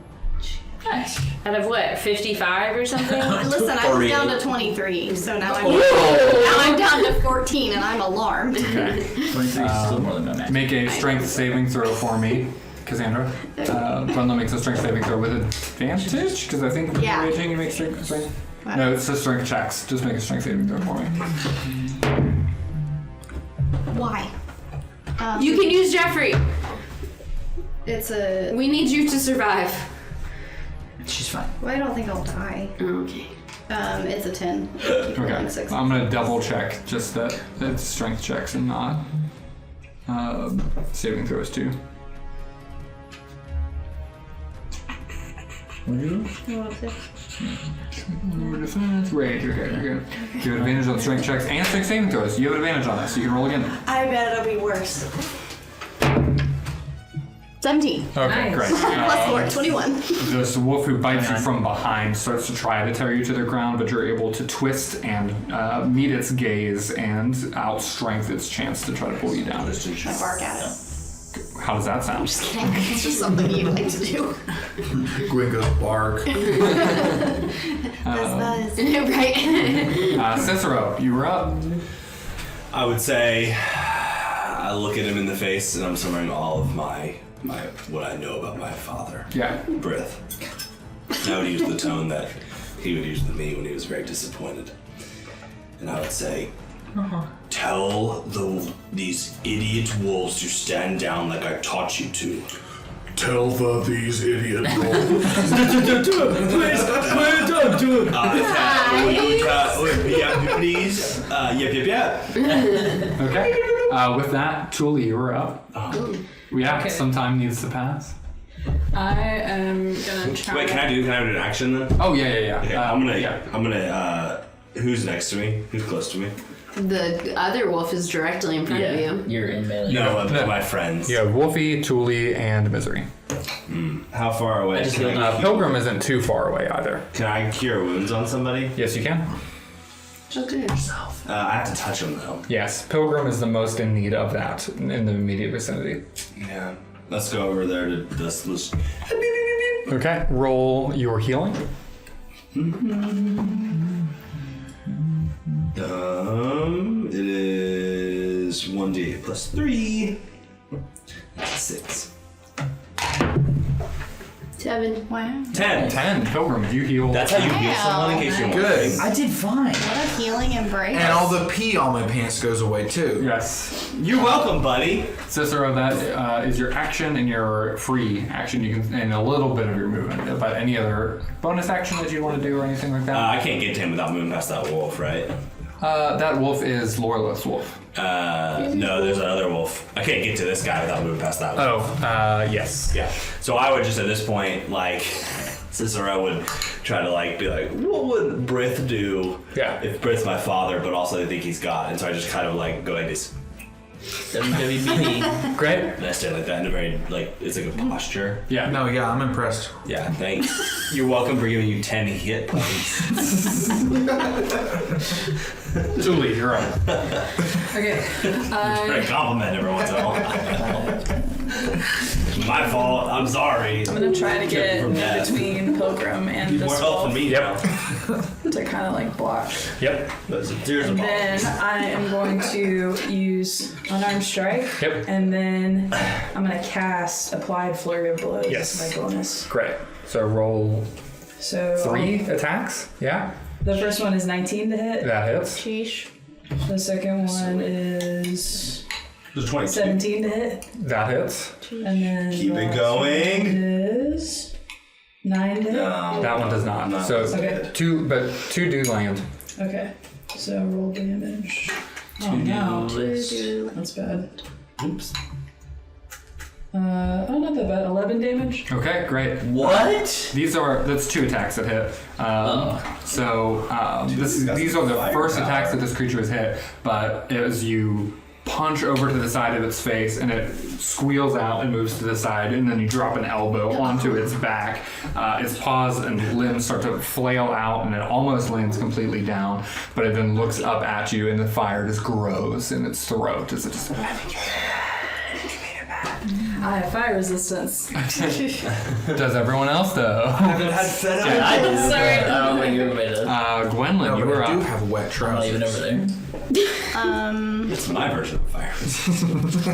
Nice. Out of what? 55 or something? Listen, I was 48. down to 23, so now I'm down to 14 and I'm alarmed. Okay. 23 is still more than my max. Make a strength saving throw for me, Cassandra. Gwendolyn makes a strength saving throw with advantage because I think Yeah. raging you make strength. No, it's just strength checks. Just make a strength saving throw for me. Why? You can use Jeffrey. It's a. We need you to survive. She's fine. Well, I don't think I'll die. Okay. It's a 10. Keep Okay. rolling 6. I'm gonna double check just that it's strength checks and not saving throws too. What do you do? More defense, rage. Okay, you're good. You have advantage on strength checks and strength saving throws. You have advantage on that, so you can roll again. I bet it'll be worse. It's 17. Okay, Nice. great. Plus 4, 21. This wolf who bites you from behind starts to try to tear you to the ground, but you're able to twist and meet its gaze and outstrength its chance to try to pull you down. I bark at it. How does that sound? Just kidding. It's just something you like to do. Gwyn goes bark. Buzz. Right. Cicero, you were up. I would say I look at him in the face and I'm summoning all of my what I know about my father. Yeah. Breath. I would use the tone that he would use with me when he was very disappointed. And I would say, tell these idiot wolves to stand down like I taught you to. Tell these idiot wolves. Please. Yep. Okay. With that, Julie, you were up. Yeah, Okay. some time needs to pass. I am gonna try. Wait, can I do an action then? Oh, yeah. Okay, Yeah. I'm gonna, who's next to me? Who's close to me? The other wolf is directly in front of you. You're in melee. No, my friends. You have Wolfie, Thule, and Misery. How far away? I just Can healed Pilgrim isn't too far away either. can I cure wounds on somebody? Yes, you can. I have to touch them though. Yes, Pilgrim is the most in need of that in the immediate vicinity. Yeah. Let's go over there to this. Okay, roll your healing. It is 1d plus 3. That's 6. 7. Wow. 10. 10. Pilgrim, you heal. That's how you heal someone in case you're Good. wondering. I did fine. What a healing embrace. And all the pee on my pants goes away too. Yes. You're welcome, buddy. Cicero, that is your action and your free action. You can, and a little bit of your movement. But any other bonus action that you want to do or anything like that? I can't get to him without moving past that wolf, right? That wolf is Loreless Wolf. No, there's another wolf. I can't get to this guy without moving past that wolf. Oh, yes. Yeah. So I would just at this point, like, Cicero would try to be like, what would Brith do? Yeah. If Brith's my father, but also they think he's God, and so I just kind of go like this, WWBD. Great. and I stand like that in a very it's like a posture. Yeah. No, yeah, I'm impressed. Yeah. Thanks. You're welcome for giving you 10 hit points. Julie, you're up. Okay. A compliment every once in a while. My fault. I'm sorry. I'm gonna try to get From that. between Pilgrim and Need more this help wolf than me. Yep. to kind of block. Yep. There's a tears And of then I am going to use Unarmed Strike. Yep. And then I'm going to cast Applied Flurry of Blows Yes. as my bonus. Great. So roll So 3 attacks. Yeah. the first one is 19 to hit. That hits. Sheesh. The second one is There's 22. 17 to hit. That hits. And then Keep the it last going. one is 9 to hit. No. That one does not. No. So Okay. 2 do land. Okay. So roll damage. Oh no. That's bad. Oops. Oh, not that bad. 11 damage. Okay, great. What? That's 2 attacks that hit. These are the first attacks that this creature has hit, but as you punch over to the side of its face and it squeals out and moves to the side, and then you drop an elbow onto its back, its paws and limbs start to flail out and it almost lands completely down, but it then looks up at you and the fire just grows in its throat as it just I have fire resistance. does everyone else though. I haven't had fed up. I did. Sorry. I don't think everybody does. Gwendolyn, No, you but were I do up. have wet I'm not trousers. even over there. It's my version of fire.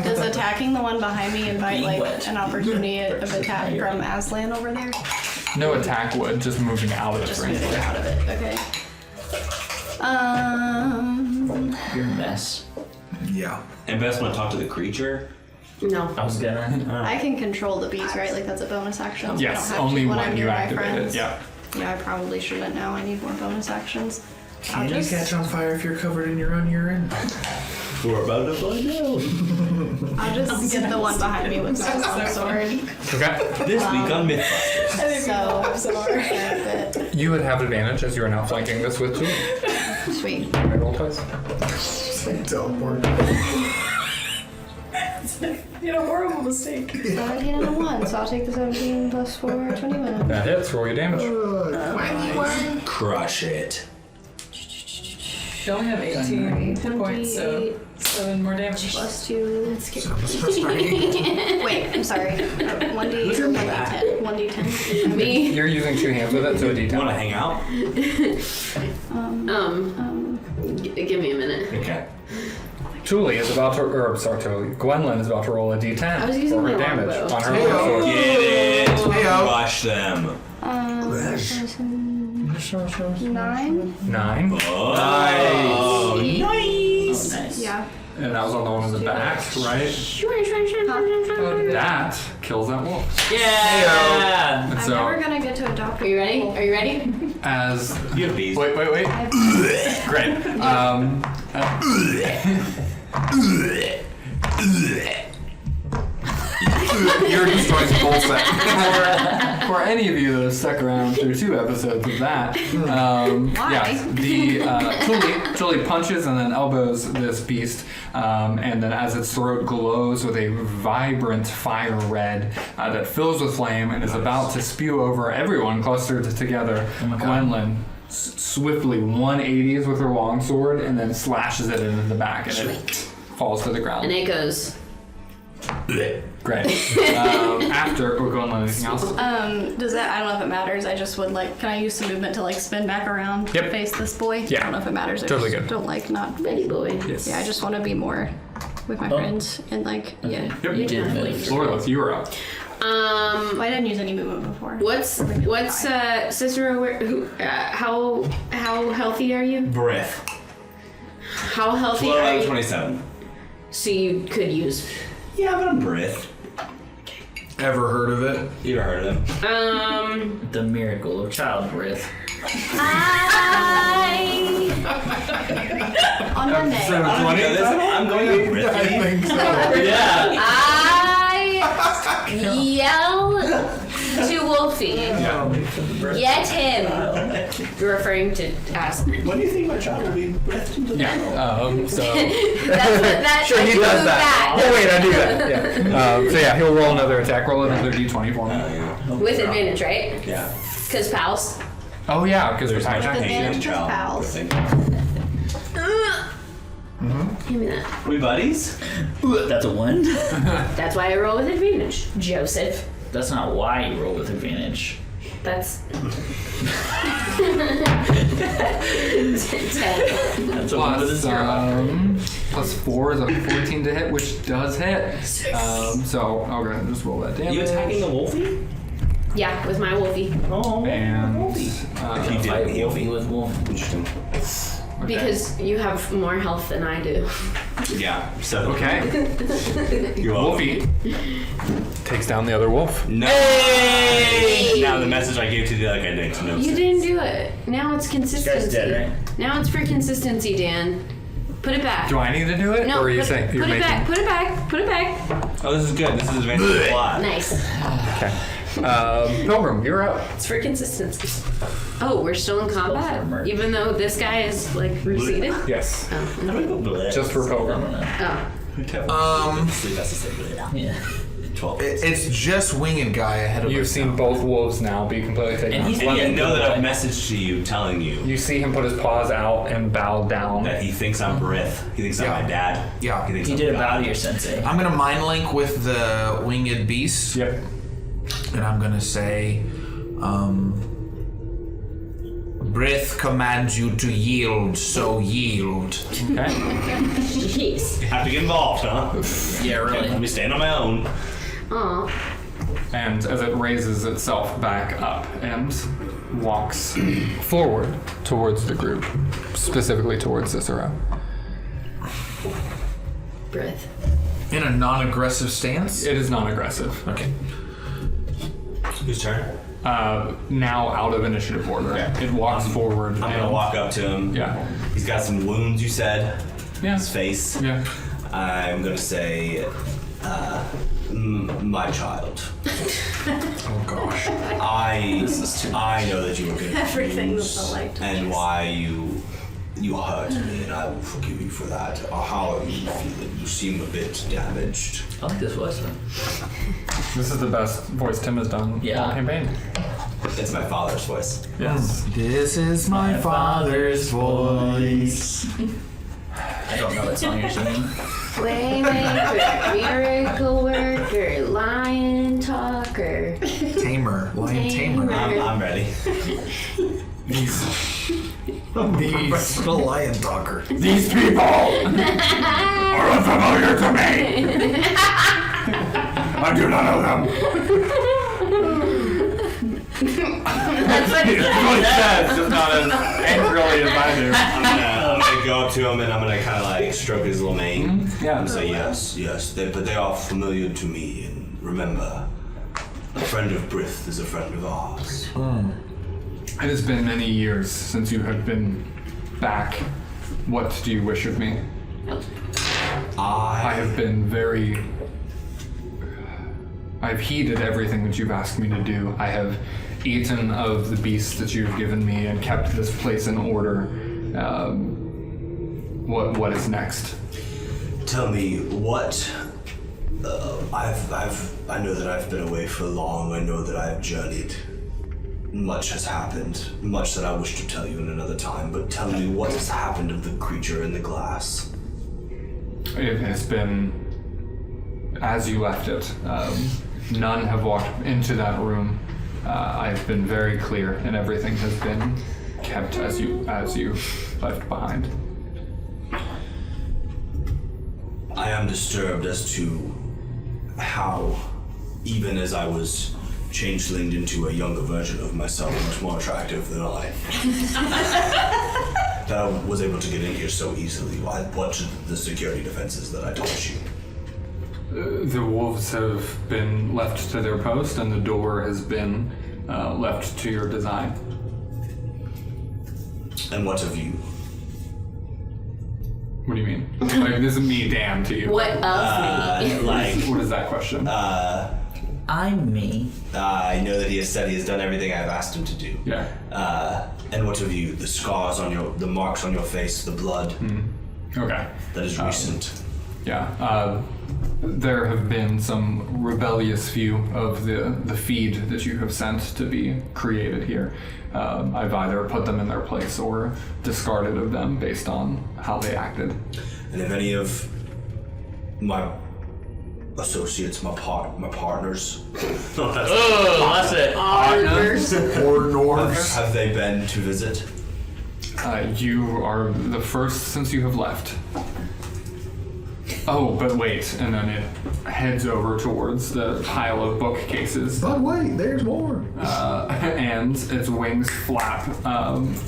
Does attacking the one behind me invite Being wet. an opportunity of attack from Aslan over there? No attack would, just moving out of its Just range. moving out of it. Okay. You're a mess. Yeah. And best want to talk to the creature. No. I was gonna. I can control the bees, right? Like that's a bonus action. So I Yes, don't have only to when when I'm you near my activate it. friends. Yeah. Yeah, I probably shouldn't now. I need more bonus actions. Can you catch on fire if you're covered in your own urine? We're about to find out. I'll just hit the one behind me with my sword. Okay. This week on Mythbusters. So, You would have advantage as you are now flanking this with 2. sweet. I roll twice. Teleport. made a horrible mistake. 17 and a 1, so I'll take the 17 plus 4, 21. That hits. Roll your damage. 21. Crush it. You only have 18 hit points, so 7 more damage. Plus 2. Let's get Wait, I'm sorry. 1d10. 1d10. me. You're using 2 hands with it, so a You want to D10. hang out? Give me a minute. Okay. Julie is about to, or sorry, Julie. Gwendolyn is about to roll a D10 I was using for her my damage longbow. on her Hey-o. sword. Get it. Hey-o. Crush them. 9? 9. Oh, Nice. Yeah. And that was on the one in the back, right? That kills that wolf. Yeah. And I'm so, never gonna get to adopt. Are you ready? Are you ready? as You have bees. wait. Great. You're destroying the whole set. For any of you that have stuck around through 2 episodes of that, yes, Julie punches and then elbows this beast, and then as its throat glows with a vibrant fire red that fills with flame and is about to spew over everyone clustered together, Gwendolyn swiftly 180s with her longsword and then slashes it into the back, and it falls to the ground. And it goes. Great. After, we're going on anything else? Does that? I don't know if it matters. I just would like. Can I use some movement to like spin back around Yep. and face this boy? Yeah. I don't know if it matters. I Totally just good. Don't like not. Ready, boy. Yes. Yeah, I just want to be more with my friends and like. Yeah. Yep. You did move. Lorelith, you were up. Well, I didn't use any movement before. What's Cicero? How healthy are you? Breath. How healthy 12 are out of you? 27. So you could use. Yeah, but I'm breath. Ever heard of it? You ever heard of them? The miracle of childbirth. On Monday. I'm going to breath. Yeah. I yell to Wolfie. Get him. You're referring to ask. What do you think my child will be breathed into? Yeah. So. That's Sure, he let's does move that. Oh wait, I do that. Yeah. So yeah, he'll roll another attack. Roll another D20 for me. With advantage, right? Yeah. Because pals. Oh yeah, because there's There's attack. advantage with child. pals. Give me that. We buddies? That's a 1. That's why I roll with advantage, Joseph. That's not why you roll with advantage. That's 10. That's a 1 with a 0. Plus 4 is a 14 to hit, which does hit. So I'll go ahead and just roll that damage. You attacking the Wolfie? Yeah, with my Wolfie. Oh. And He Fight did Wolfie with Wolf. Interesting. Because you have more health than I do. Yeah. So. okay, You're welcome. Wolfie takes down the other wolf. No. Now the message I gave to the other guy makes no sense. You didn't do it. Now it's consistency. This guy's dead, right? Now it's for consistency, Dan. Put it back. Do I need to do it, No, or are you put, saying put you're it making? back. Put it back. Put it back. Oh, this is good. This is advanced to the plot. Nice. Okay. Pilgrim, you're up. It's for consistency. Oh, we're still in combat, Farmer. even though this guy is like receded. Yes. Oh. Just for Pilgrim. Oh. Sleep has to say Yeah. 12. It's just winged guy ahead of You've us seen now. both wolves now be completely taken And out. he's And Yeah, you know that good I've boy. messaged to you telling you You see him put his paws out and bow down. that he thinks I'm Brith. He thinks Yeah. I'm my dad. Yeah. He thinks He I'm did a God. bow to your sensei. I'm gonna mind link with the winged beast, Yep. and I'm gonna say, Breath commands you to yield, so yield. Okay. Jeez. You have to get involved, huh? Yeah, Let really. me stand on my own. Aw. And as it raises itself back up and walks forward towards the group, specifically towards Cicero. Breath. In a non-aggressive stance. It is non-aggressive. Okay. Whose turn? Now out of initiative order. Okay. It walks forward. I'm gonna walk up to him. Yeah. He's got some wounds, you said. Yeah. His face. Yeah. I'm gonna say, my child. Oh gosh. I know that you were good at Everything wounds that the light touches. and why you You hurt me, and I will forgive you for that. How are you feeling? You seem a bit damaged. I like this voice though. This is the best voice Tim has done all campaign. It's my father's voice. Yes. This is my father's voice. I don't know what song you're singing. Waymaker, miracle worker, lion talker. Tamer. Lion tamer. I'm ready. The lion talker. These people are unfamiliar to me. I do not know them. That's what he It's what he says, just not as angrily as I do. I'm gonna go up to him and I'm gonna kind of like stroke his little mane Yeah. and say yes, but they are familiar to me. And remember, a friend of Brith is a friend of ours. It has been many years since you have been back. What do you wish of me? I have been I've heeded everything that you've asked me to do. I have eaten of the beasts that you've given me and kept this place in order. What is next? Tell me what. I know that I've been away for long. I know that I've journeyed. Much has happened. Much that I wish to tell you in another time. But tell me what has happened of the creature in the glass. It has been as you left it. None have walked into that room. I've been very clear, and everything has been kept as you left behind. I am disturbed as to how, even as I was changelinged into a younger version of myself, much more attractive than I, that I was able to get in here so easily. What are the security defenses that I taught you? The wolves have been left to their post, and the door has been left to your design. And what of you? What do you mean? Like, this is me, Dan, to you. What of me? What is that question? I'm me. I know that he has said he has done everything I've asked him to do. Yeah. And what of you? The scars on the marks on your face, the blood. Okay. That is recent. Yeah. There have been some rebellious few of the feed that you have sent to be created here. I've either put them in their place or discarded of them based on how they acted. And if any of my associates, my partners, Oh, that's it. Or Norse. have they been to visit? You are the first since you have left. Oh, but wait, and then it heads over towards the pile of bookcases. But wait, there's more. And its wings flap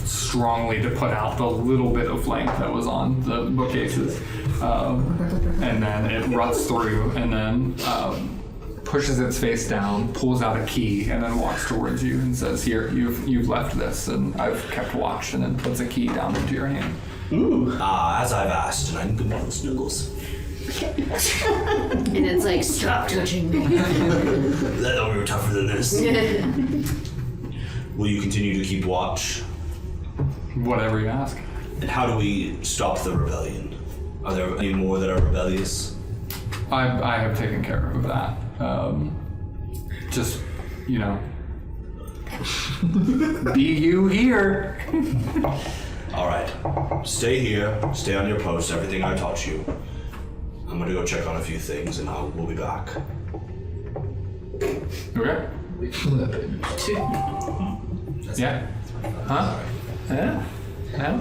strongly to put out the little bit of length that was on the bookcases. And then it runs through and then pushes its face down, pulls out a key, and then walks towards you and says, "Here, you've left this, and I've kept watch," and then puts a key down into your hand. As I've asked, and I'm good with snuggles. And it's like, stop touching me. I thought we were tougher than this. Will you continue to keep watch? Whatever you ask. And how do we stop the rebellion? Are there any more that are rebellious? I have taken care of that. Just, be you here. All right. Stay here. Stay on your post. Everything I taught you. I'm gonna go check on a few things, and we'll be back. Okay. Yeah. Huh? Yeah. Yeah.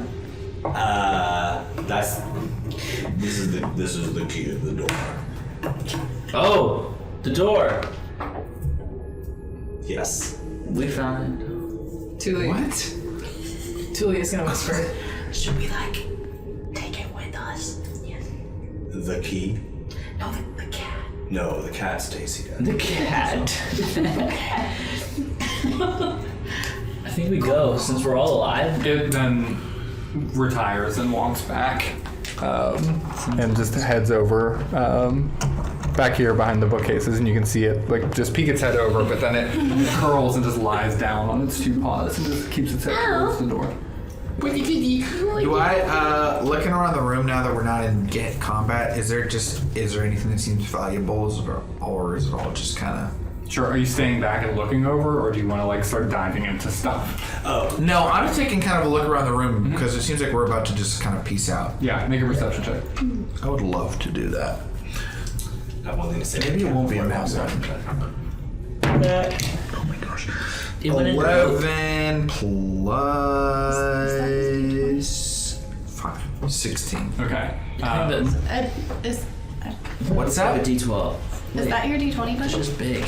This is the key to the door. Oh, the door. Yes. We found it. Tuli. What? Tuli is gonna whisper. Should we take it with us? Yes. The key? No, the cat. No, the cat stays here. The cat. I think we go since we're all alive. It then retires and walks back, and just heads over back here behind the bookcases, and you can see it just peek its head over, but then it curls and just lies down on its two paws and just keeps its head towards the door. Do I, looking around the room now that we're not in combat, is there anything that seems valuable, or is it all just kind of... Sure. Are you staying back and looking over, or do you want to like start diving into stuff? Oh. No, I'm taking kind of a look around the room because it seems like we're about to just kind of peace out. Yeah, make a perception check. I would love to do that. I have one thing to say. Maybe it won't be a massive. Oh my gosh. 11 plus 5. 16. Okay. What's that? A D12. Is that your D20 It's push? just big.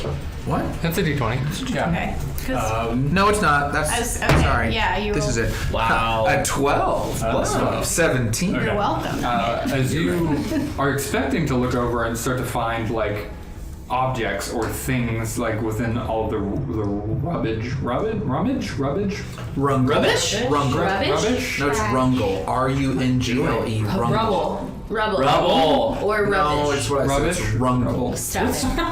What? That's a d20. Yeah. Okay. 'Cause No, it's not. That's okay, sorry. yeah, you This is it. Wow. A 12 plus Wow. 17. Okay. You're welcome. As you are expecting to look over and start to find like objects or things like within all the rubbish. Rungle. Rubbish? Rungle. Rubbish? No, it's rungle. RUNGLE. Rungle. Rubble. Or No, rubbish. it's what I said. It's Rubbish? rungle. Stop it.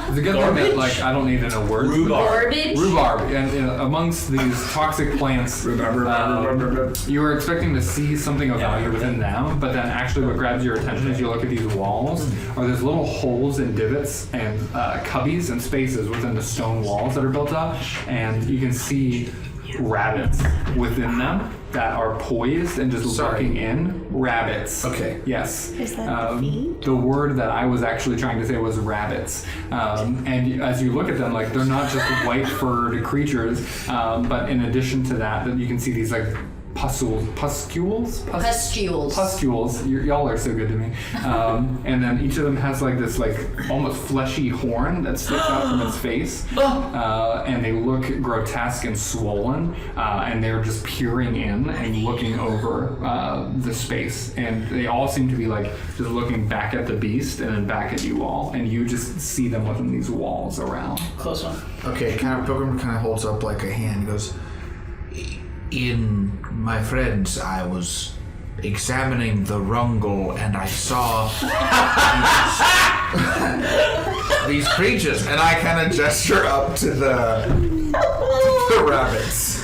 It's a good thing that like I don't need to know words. Garbage. Rhubarb, and amongst these toxic plants, you were expecting to see something of value within them, but then actually what grabs your attention as you look at these walls are these little holes and divots and cubbies and spaces within the stone walls that are built up, and you can see rabbits within them that are poised and just looking in. Rabbits. Okay. Yes. Is that the feet? The word that I was actually trying to say was rabbits. And as you look at them, like they're not just white furred creatures, but in addition to that, you can see these like pustules. Y'all are so good to me. And then each of them has like this like almost fleshy horn that sticks out from its face, and they look grotesque and swollen, and they're just peering in and looking over the space, and they all seem to be like just looking back at the beast and then back at you all, and you just see them within these walls around. Close one. Okay, Pilgrim kind of holds up like a hand. He goes, my friends, I was examining the rungle and I saw these creatures, and I kind of gesture up to the rabbits.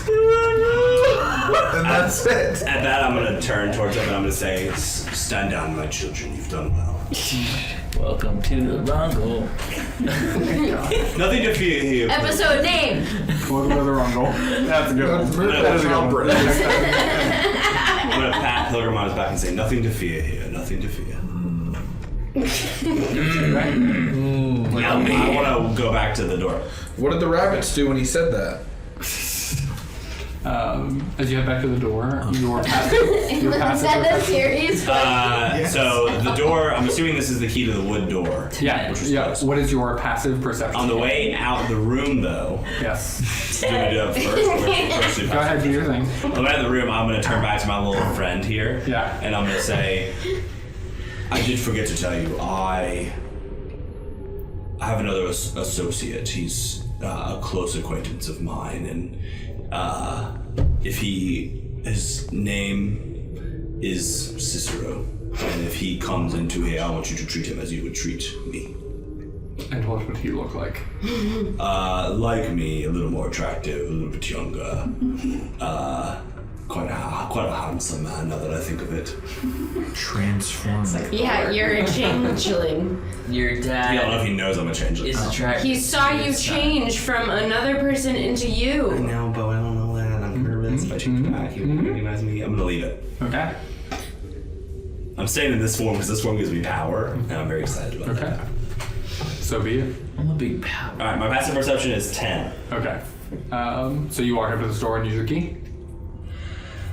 And that's it. At that, I'm going to turn towards them and I'm going to say, stand down, my children. You've done well. Welcome to the Rungle. Nothing to fear here. Episode name. Welcome to the Rungle. That's a good one. That is a good one. I'm going to pat Pilgrim on his back and say, nothing to fear here. Nothing to fear. I want to go back to the door. What did the rabbits do when he said that? As you head back to the door, your passive Is that the series? So the door, I'm assuming this is the key to the wood door. Yeah. closed. What is your passive perception? On the way out the room, though, Yes. do we do it first? Go ahead, do your thing. On the way out of the room, I'm going to turn back to my little friend here. Yeah. And I'm going to say, I did forget to tell you, I have another associate. He's a close acquaintance of mine, and his name is Cicero, and if he comes into here, I want you to treat him as you would treat me. And what would he look like? Like me, a little more attractive, a little bit younger. Quite a handsome man, now that I think of it. Transformed. Yeah, you're a changeling. Your I don't know if dad he knows I'm a changeling. is attracted. He saw to you his son. change from another person into I you. know, but I don't know that. I'm nervous. If I change back, he won't recognize me. I'm gonna leave it. Okay. I'm staying in this form because this form gives me power, and I'm very excited about Okay. that. So be it. I'm a big power. Alright, my passive perception is 10. Okay. So you walk up to the store and use your key?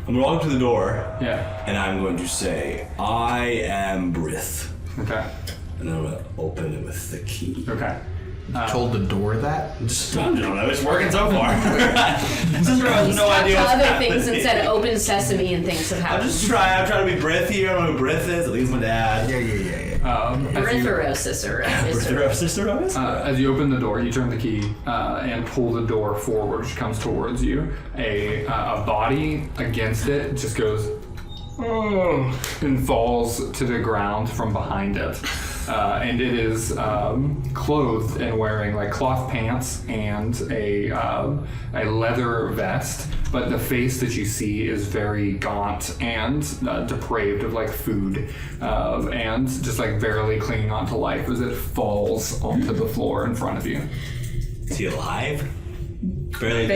I'm gonna walk up to the door, Yeah. and I'm going to say, I am Brith. Okay. And I'm gonna open it with the key. Okay. Told the door that? I don't know, it's working so far. Cicero has no idea To what's other happening. things and said open sesame and things have I'm happened. trying to be Brith here. I don't know who Brith is. At least my dad. Yeah. Cicero. Cicero is? As you open the door, you turn the key and pull the door forward, which comes towards you. A body against it just goes and falls to the ground from behind it. And it is clothed and wearing like cloth pants and a leather vest but the face that you see is very gaunt and depraved of like food, and just like barely clinging on to life as it falls onto the floor in front of you. Is he alive? Barely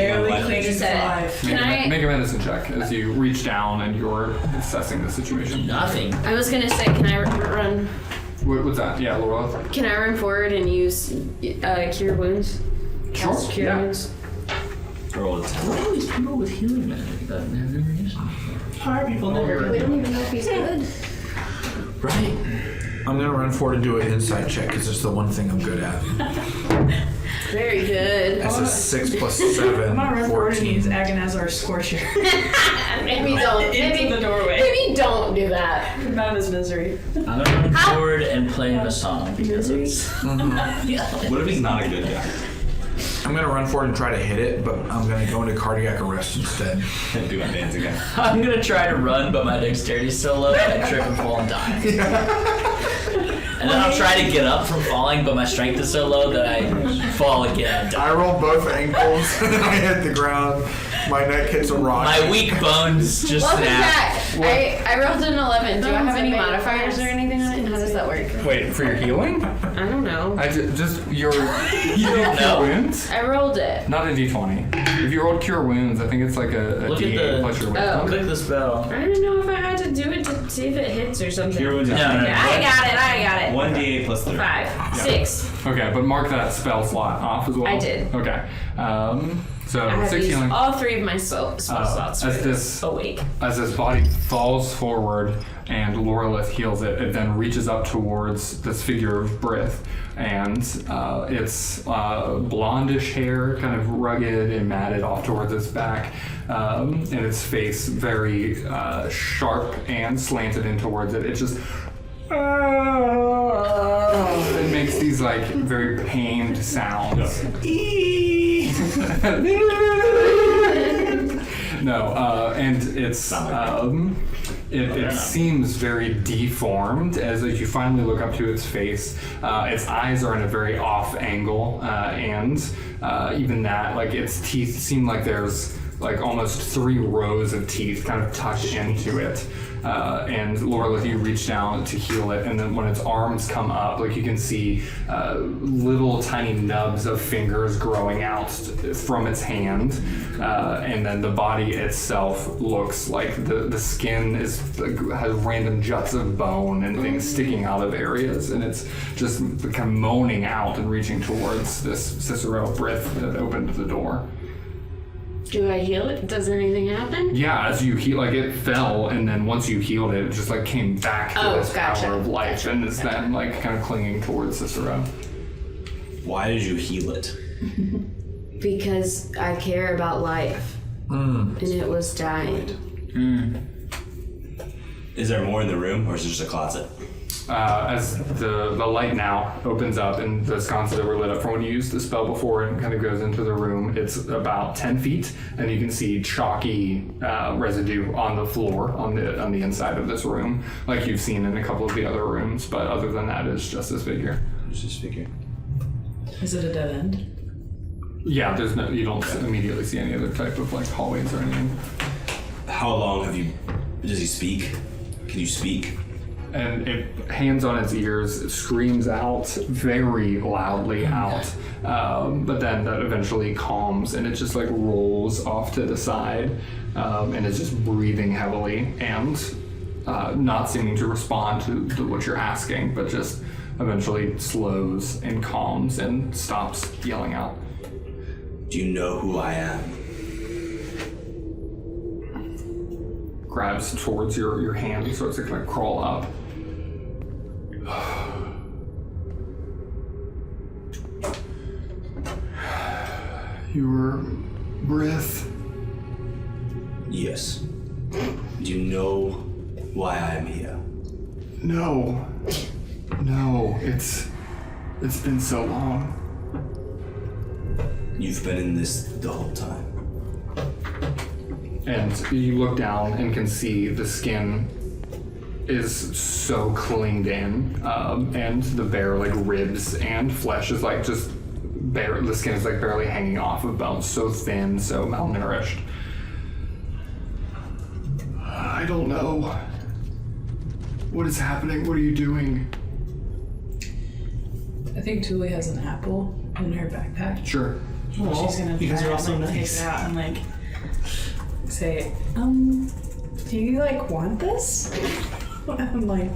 clinging to life. Make a medicine check as you reach down and you're assessing the situation. Nothing. I was gonna say, can I run? What's that? Yeah, Laura. Can I run forward and use cure wounds? Sure. Cure Yeah. wounds. Roll a 10. What are these people with healing magic that have never used? Hard people never. We don't even know if he's good. Right. I'm gonna run forward and do an insight check because it's the one thing I'm good at. Very good. That's a 6 plus 7, I'm gonna run forward and 14. use Agonazar Scorcher. Maybe don't. Into the doorway. Maybe don't do that. Not in his misery. I'm gonna run forward and play him a song because it's. What if he's not a good guy? I'm gonna run forward and try to hit it, but I'm gonna go into cardiac arrest instead. Can't do my dance again. I'm gonna try to run, but my dexterity's so low that I trip and fall and die. And then I'll try to get up from falling, but my strength is so low that I fall again and die. I roll both ankles and I hit the ground. My neck hits a rock. My weak bones just Welcome snap. back. I rolled an 11. Do I have any Bones are modifiers or anything on it? How does that work? Wait, for your healing? I don't know. Just your you don't rolled know. cure wounds? I rolled it. Not a d20. If you rolled cure wounds, I think it's like a Look at d8 the- plus your Oh. wisdom. Click the spell. I didn't know if I had to do it to see if it hits or something. Cure wounds. No. I got it. 1d8 plus 3. 5, 6. Okay, but mark that spell slot off as well. I did. Okay. So I have 6 used healing. all 3 of my spell slots as for this- awake. As his body falls forward and Lorelith heals it, it then reaches up towards this figure of Brith, and it's blondish hair, kind of rugged and matted off towards its back, and its face very sharp and slanted in towards it. It just it makes these like very pained sounds. No, and it's it seems very deformed as you finally look up to its face. Its eyes are in a very off angle, and even that, like its teeth seem like there's like almost 3 rows of teeth kind of tucked into it. And Laura, you reach down to heal it, and then when its arms come up, like you can see little tiny nubs of fingers growing out from its hand, and then the body itself looks like the skin has random juts of bone and things sticking out of areas, and it's just kind of moaning out and reaching towards this Cicero Brith that opened the door. Do I heal it? Does anything happen? Yeah, as you heal, like it fell, and then once you healed it, it just like came back to this power of life, and is then like kind of clinging towards Cicero. Why did you heal it? Because I care about life. And it was dying. Is there more in the room, or is it just a closet? As the light now opens up and the sconces that were lit up from when you used the spell before and kind of goes into the room, it's about 10 feet, and you can see chalky residue on the floor on the inside of this room, like you've seen in a couple of the other rooms. But other than that, it's just this figure. Just this figure. Is it a dead end? Yeah, there's no. You don't immediately see any other type of like hallways or anything. How long have you? Does he speak? Can you speak? And it hands on its ears, it screams out very loudly out, but then that eventually calms and it just like rolls off to the side, and it's just breathing heavily and not seeming to respond to what you're asking, but just eventually slows and calms and stops yelling out. Do you know who I am? Grabs towards your hand and starts to kind of crawl up. Your breath. Yes. Do you know why I am here? No. No, it's been so long. You've been in this the whole time. And you look down and can see the skin is so clinged in, and the bare like ribs and flesh is like just bare. The skin is like barely hanging off of bones, so thin, so malnourished. I don't know. What is happening? What are you doing? I think Tuli has an apple in her backpack. Sure. She's gonna you guys try are all and, so like, nice. take it out and like say, do you like want this? I'm like,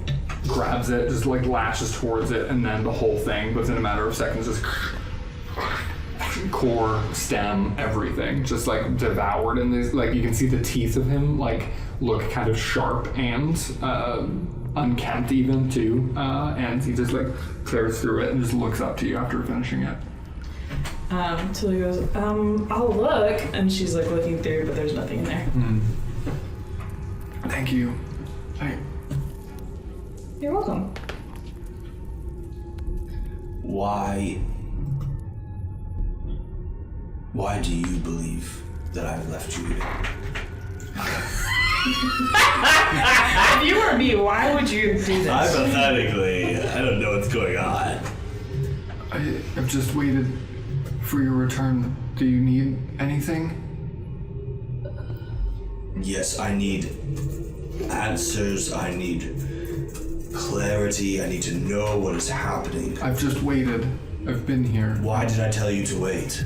Grabs it, just like lashes towards it, and then the whole thing, within a matter of seconds, just core, stem, everything, just like devoured. And these, like, you can see the teeth of him like look kind of sharp and unkempt even too, and he just like tears through it and just looks up to you after finishing it. Tuli goes, I'll look, and she's like looking through, but there's nothing in there. Thank you. You're welcome. Why do you believe that I've left you here? If you were me, why would you do this? Hypothetically, I don't know what's going on. I've just waited for your return. Do you need anything? Yes, I need answers. I need clarity. I need to know what is happening. I've just waited. I've been here. Why did I tell you to wait?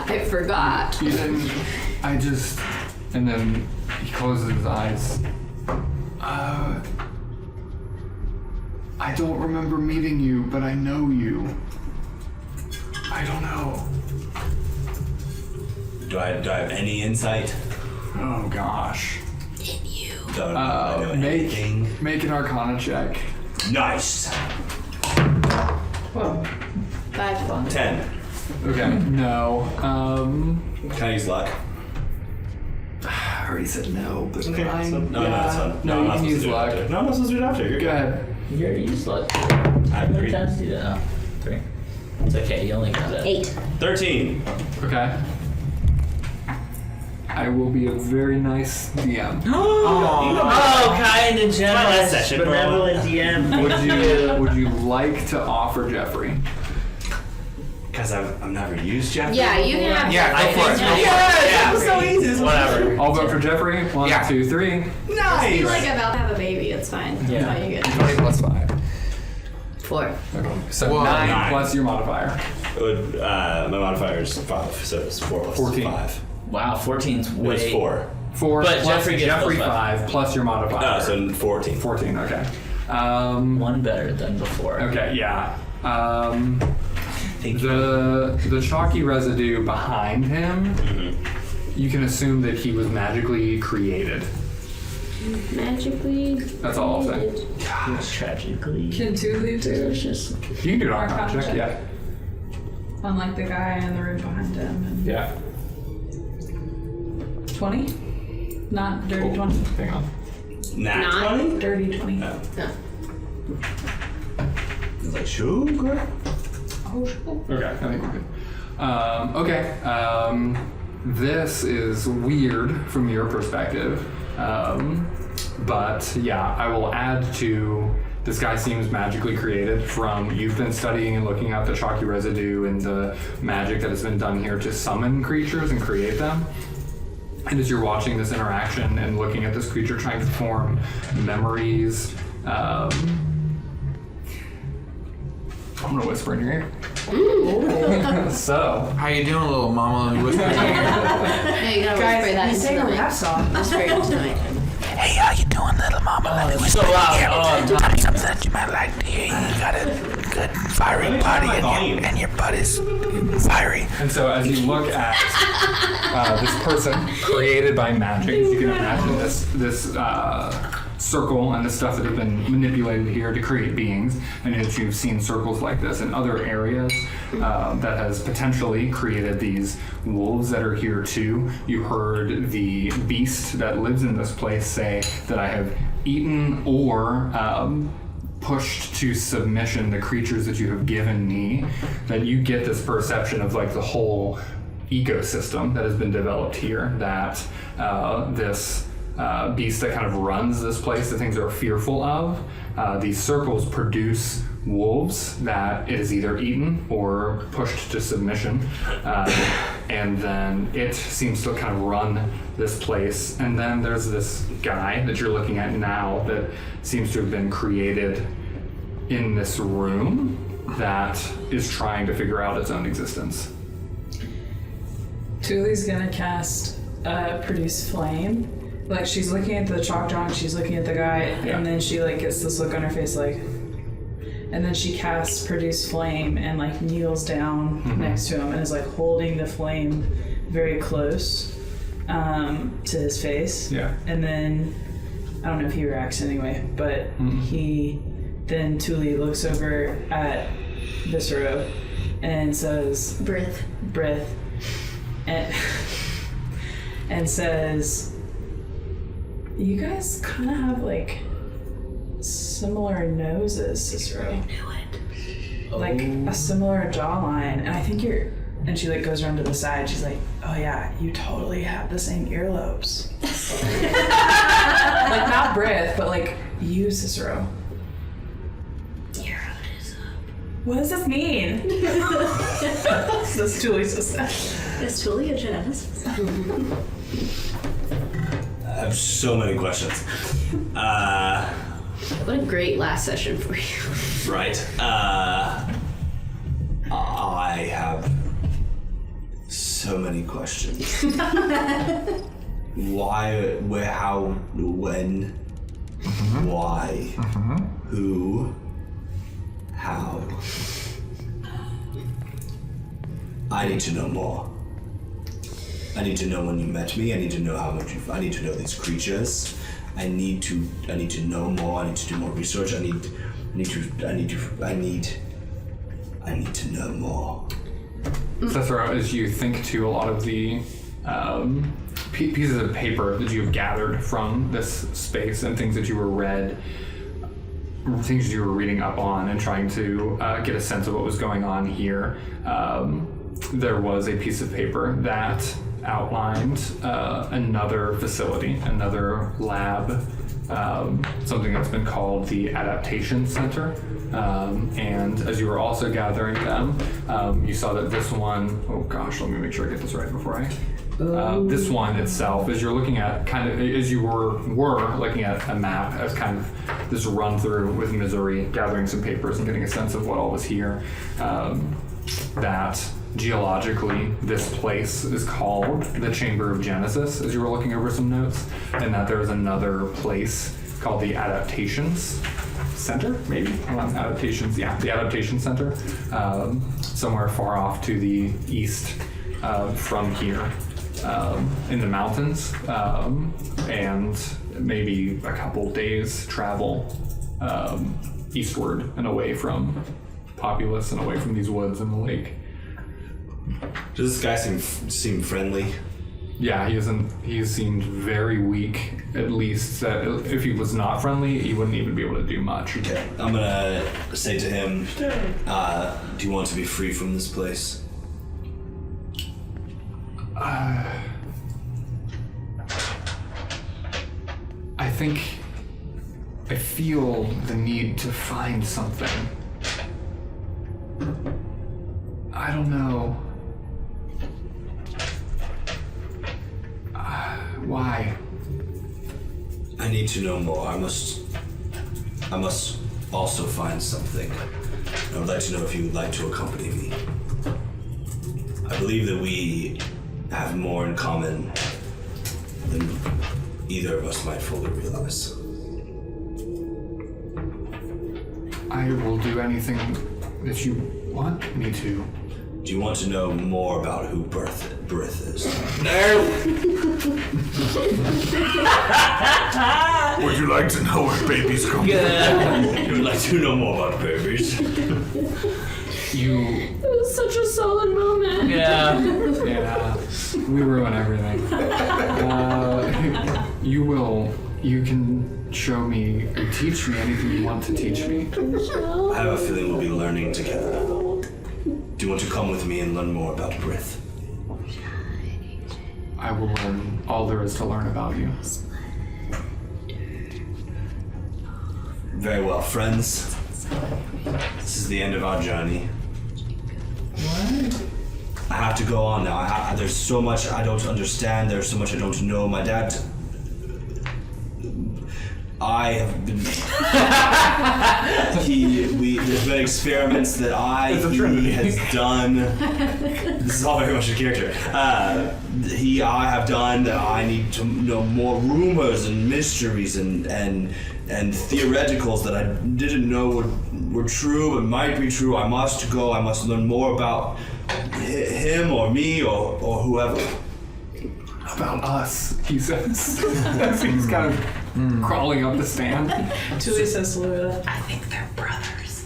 I forgot. You didn't. I just. And then he closes his eyes. I don't remember meeting you, but I know you. I don't know. Do I have any insight? Oh gosh. Don't I know anything? Make an Arcana check. Nice. Whoa. 5. 10. Okay. No. Can I use luck? I already said no, but Okay. fine. So, no, Yeah. it's fun. No, I'm you not can supposed use to do it luck. after. No, I'm not supposed to do it after. You're Go good. ahead. You already used luck. I How many agree. times do you do that? Oh, 3. It's okay, you only got it. 8. 13. Okay. I will be a very nice DM. Oh, kind and last generous, session, benevolent DM. Would you like to offer Jeffrey? Because I've never used Jeff. Yeah, you can have. Yeah, go for it. Yeah, it was so easy. Whatever. I'll vote for Jeffrey. 1, Yeah. 2, 3. Just be like about to have a baby, it's fine. Yeah. That's all you get. 20 plus 5. 4. Okay. So Whoa. 9 9. plus your modifier. It would, my modifier is 5, so it's 4 plus 14. 5. Wow, 14's It was way. 4. 4 But plus Jeffrey gets plus 5 plus your modifier. Oh, so 14. 14, okay. One better than before. Okay, yeah. Thank you. The chalky residue behind him, you can assume that he was magically created. Magically. That's all I'll say. It's tragically Can Tuli do delicious. You can do an Arcana Arcana check, check. yeah. on like the guy in the room behind him? And Yeah. 20? Not dirty 20. Hang on. Nat Not- 20? Dirty 20. Oh. No. I was like, sugar. Oh, shit. Okay, I think we're good. Okay. This is weird from your perspective. But yeah, I will add to this guy seems magically created from you've been studying and looking at the chalky residue and the magic that has been done here to summon creatures and create them. And as you're watching this interaction and looking at this creature trying to form memories, I'm gonna whisper in your ear. So, How you doing, little mama? Let me whisper in your ear. No, you gotta whisper that he's into singing the a rap mic. song. Whisper it into the mic. Hey, how you doing, little mama? Let me It's whisper so in your loud. ear. Oh, Tell me something that you might like to hear. You got a good fiery body, and your butt is fiery. and so as you look at this person created by magic, you can imagine this circle and the stuff that have been manipulated here to create beings. And as you've seen circles like this in other areas that has potentially created these wolves that are here too. You heard the beast that lives in this place say that I have eaten or pushed to submission the creatures that you have given me, that you get this perception of like the whole ecosystem that has been developed here, that this beast that kind of runs this place that things are fearful of. These circles produce wolves that it is either eaten or pushed to submission. And then it seems to kind of run this place. And then there's this guy that you're looking at now that seems to have been created in this room that is trying to figure out its own existence. Tuli's gonna cast Produce Flame. Like, she's looking at the chalk drawing, she's looking at the guy, and then she like gets this look on her face like, and then she casts Produce Flame and like kneels down next to him and is like holding the flame very close to his face. Yeah. And then, I don't know if he reacts anyway, but then Tuli looks over at Viscera and says, Breath. And says, you guys kind of have like similar noses, Cicero. I knew it. Like a similar jawline, and I think you're. And she like goes around to the side. She's like, oh yeah, you totally have the same earlobes. Like not Breath, but like you, Cicero. What does this mean? That's Tuli's sister. Is Tuli a geneticist? I have so many questions. What a great last session for you. Right. I have so many questions. Why, where, how, when, why, who, how. I need to know more. I need to know when you met me. I need to know how much I need to know these creatures. I need to know more. I need to do more research. I need to know more. Cicero, as you think to a lot of the pieces of paper that you've gathered from this space and things that you were things you were reading up on and trying to get a sense of what was going on here, there was a piece of paper that outlined another facility, another lab, something that's been called the Adaptation Center. And as you were also gathering them, you saw that this one, oh gosh, let me make sure I get this right before I... this one itself, as you're looking at as you were looking at a map as kind of this run through with Missouri, gathering some papers and getting a sense of what all was here, that geologically this place is called the Chamber of Genesis, as you were looking over some notes, and that there is another place called the Adaptations Center, maybe? The Adaptation Center, somewhere far off to the east from here. In the mountains, and maybe a couple days travel eastward and away from populace and away from these woods and the lake. Does this guy seem friendly? Yeah, he seemed very weak, at least. If he was not friendly, he wouldn't even be able to do much. Okay, I'm gonna say to him, do you want to be free from this place? I feel the need to find something. I don't know. Why? I need to know more. I must also find something. I would like to know if you would like to accompany me. I believe that we have more in common than either of us might fully realize. I will do anything that you want me to. Do you want to know more about who Birth is? Would you like to know where babies come from? You would like to know more about babies? It was such a solid moment. Yeah. Yeah, we ruin everything. You can show me and teach me anything you want to teach me. I have a feeling we'll be learning together. Do you want to come with me and learn more about Brith? I will learn all there is to learn about you. Very well, friends. This is the end of our journey. What? I have to go on now. There's so much I don't understand. There's so much I don't know. My dad. I have been. There's been experiments that he has done. This is all very much a character. I have done that I need to know more rumors and mysteries and theoreticals that I didn't know were true but might be true. I must go. I must learn more about him or me or whoever. About us, he says. As he's kind of crawling up the stand. Tuli says to Luna, I think they're brothers.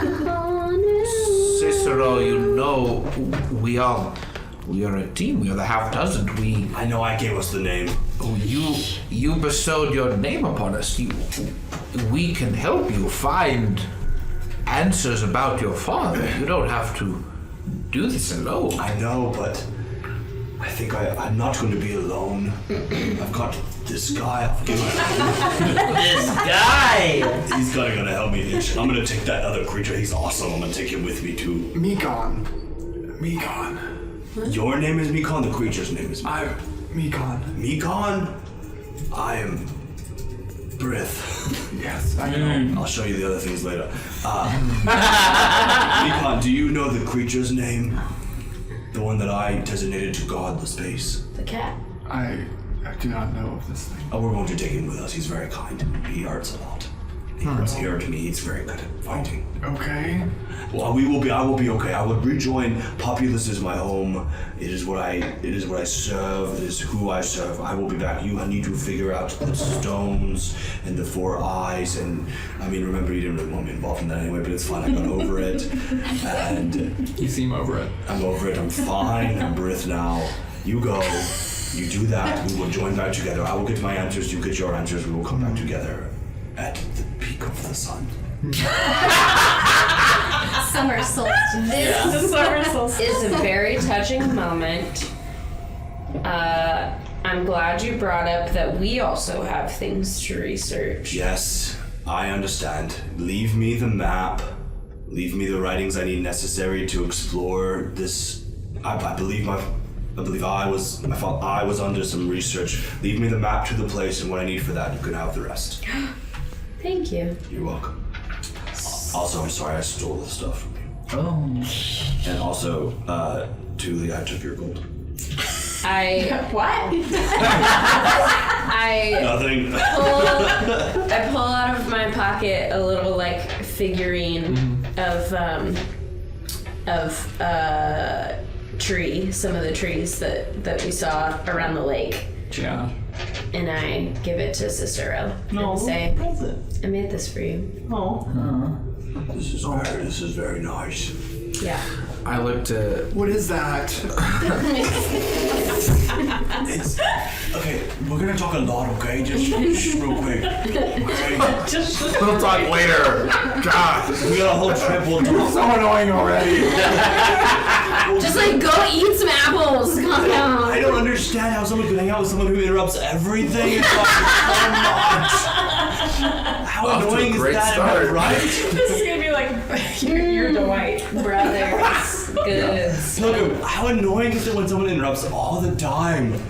Cicero, you know, we are a team. We are the half dozen. I know I gave us the name. You bestowed your name upon us. We can help you find answers about your father. You don't have to do this alone. I know, but I think I'm not going to be alone. I've got this guy. This guy! He's gonna help me. I'm gonna take that other creature. He's awesome. I'm gonna take him with me too. Mekon. Your name is Mekon. The creature's name is I'm Mekon. Mekon? I am Brith. Yes, I know. I'll show you the other things later. Mekon, do you know the creature's name? The one that I designated to guard the space. The cat. I do not know of this thing. Oh, we're going to take him with us. He's very kind. He hurts a lot. He hurt me. He's very good at fighting. Okay. Well, I will be okay. I will rejoin. Populous is my home. It is what I serve. It is who I serve. I will be back. I need to figure out the stones and the 4 eyes. And I mean, remember, you didn't really want me involved in that anyway, but it's fine. I got over it. And You seem over it. I'm over it. I'm fine. I'm Brith now. You go. You do that. We will join back together. I will get my answers. You get your answers. We will come back together at the peak of the sun. Summer solstice. This is a very touching moment. I'm glad you brought up that we also have things to research. Yes, I understand. Leave me the map. Leave me the writings I need necessary to explore this. I believe I was under some research. Leave me the map to the place, and what I need for that, you can have the rest. Thank you. You're welcome. Also, I'm sorry I stole the stuff from you. Oh. And also, Tuli, I took your gold. What? Nothing. I pull out of my pocket a little figurine of tree, some of the trees that we saw around the lake. Yeah. And I give it to Cicero and say, I made this for you. This is very nice. Yeah. I looked at. What is that? It's okay. We're gonna talk a lot, okay? Just real quick. Okay. We'll talk later. God. We got a whole trip. We'll do. So annoying already. Just go eat some apples. Calm down. I don't understand how someone can hang out with someone who interrupts everything and talks so much. How annoying is that? Am I right? this is gonna be like, you're Dwight. Brothers. Good. Look, how annoying is it when someone interrupts all the time?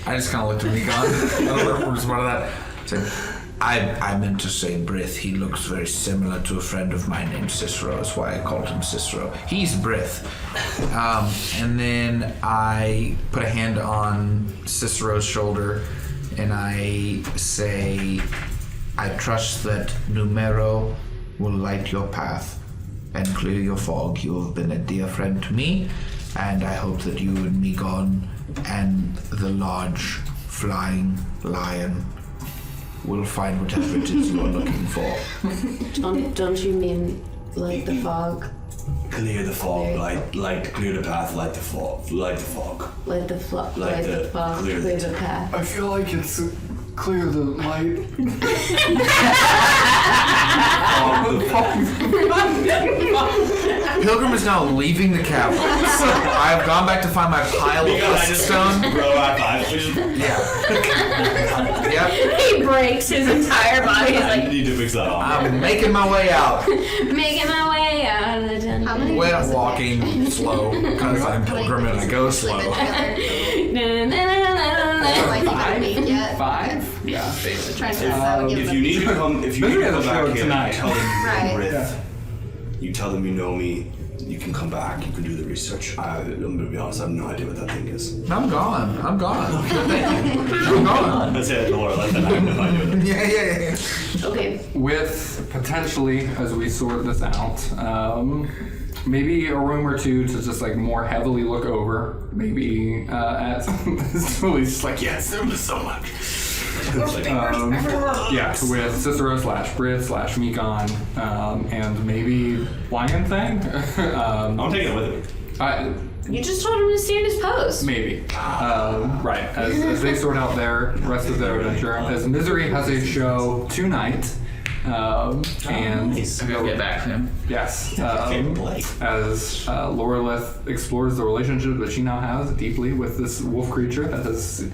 I just kind of looked at Mekon. I don't know if it was part of that. Said, I meant to say Brith. He looks very similar to a friend of mine named Cicero. That's why I called him Cicero. He's Brith. And then I put a hand on Cicero's shoulder and I say, I trust that Numero will light your path and clear your fog. You have been a dear friend to me, and I hope that you and Mekon and the large flying lion will find whatever it is you're looking for. Don't you mean the fog? Clear the fog, like clear the path, light the fog, light the fog. Light the fog, clear the path. I feel like it's clear the light. Pilgrim is now leaving the cavern. I have gone back to find my pile of Because I husk just stone. bro high five. Yeah. Yep. He breaks his entire body. He's I like, need to fix that off. I'm making my way out. making my way out of the dungeon. How many Well, does it walking slow because I'm Pilgrim and I go slow. Like Five. meet yet? 5? Yeah. Trying to that would give If them- you need to come, if you need Maybe to the come show back here, tonight. tell them you Right. know Rith. You tell them you know me. You can come back. You can do the research. I'm gonna be honest. I have no idea what that thing is. I'm gone. I'm gone. I'm gone. Let's say it to Laura like that. I have no idea what that is. Yeah. Okay. With potentially, as we sort this out, maybe a room or two to just like more heavily look over. Maybe at Julie's just like, yes, there was so much. Yeah, with Cicero / Brit / Mekon, and maybe Lion Thing. I'm taking it with me. You just told him to stand his pose. Maybe. Right. As they sort out their rest of their adventure, as Misery has a show tonight, and Go get back to him. yes, as Lorelith explores the relationship that she now has deeply with this wolf creature that has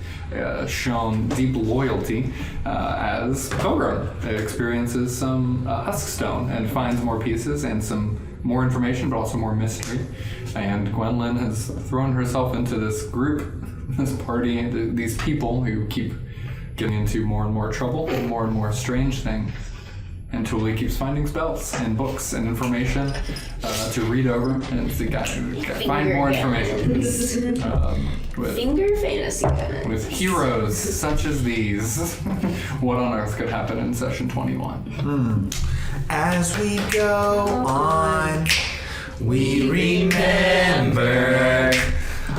shown deep loyalty, as Pilgrim experiences some Huskstone and finds more pieces and some more information, but also more mystery. And Gwendolyn has thrown herself into this group, this party, these people who keep getting into more and more trouble and more strange things. And Tuli keeps finding spells and books and information to read over and to find more information. With Finger fantasy. with heroes such as these, what on earth could happen in session 21? As we go on, we remember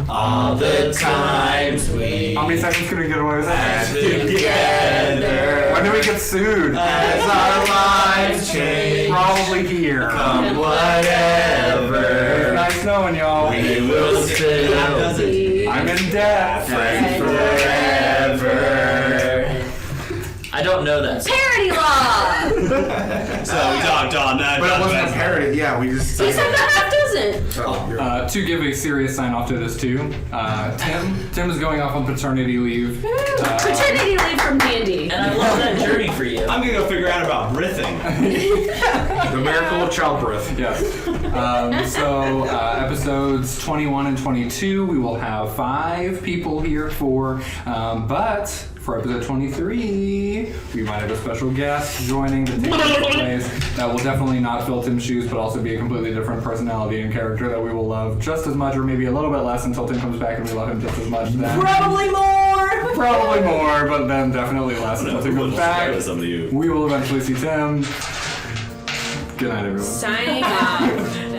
all the times we How many seconds can we get away with that? together. When do we get sued? As our lives change, Probably here. come whatever, Nice knowing y'all. we will still be I'm in debt. friends forever. I don't know that. Parody law! So we talked on that. But it wasn't a parody. Yeah, we just. He said that half dozen. Oh, you're- To give a serious sign off to this too, Tim is going off on paternity leave. Paternity leave from D&D. And I love that journey for you. I'm gonna go figure out about Rithing. the miracle of childbirth. Yes. So episodes 21 and 22, we will have 5 people here for, but for episode 23, we might have a special guest joining to take his place. That will definitely not fill Tim's shoes, but also be a completely different personality and character that we will love just as much, or maybe a little bit less until Tim comes back and we love him just as much then. Probably more! Probably more, but then definitely less until Tim comes back. Somebody who We will eventually see Tim. Good night, everyone. Signing off.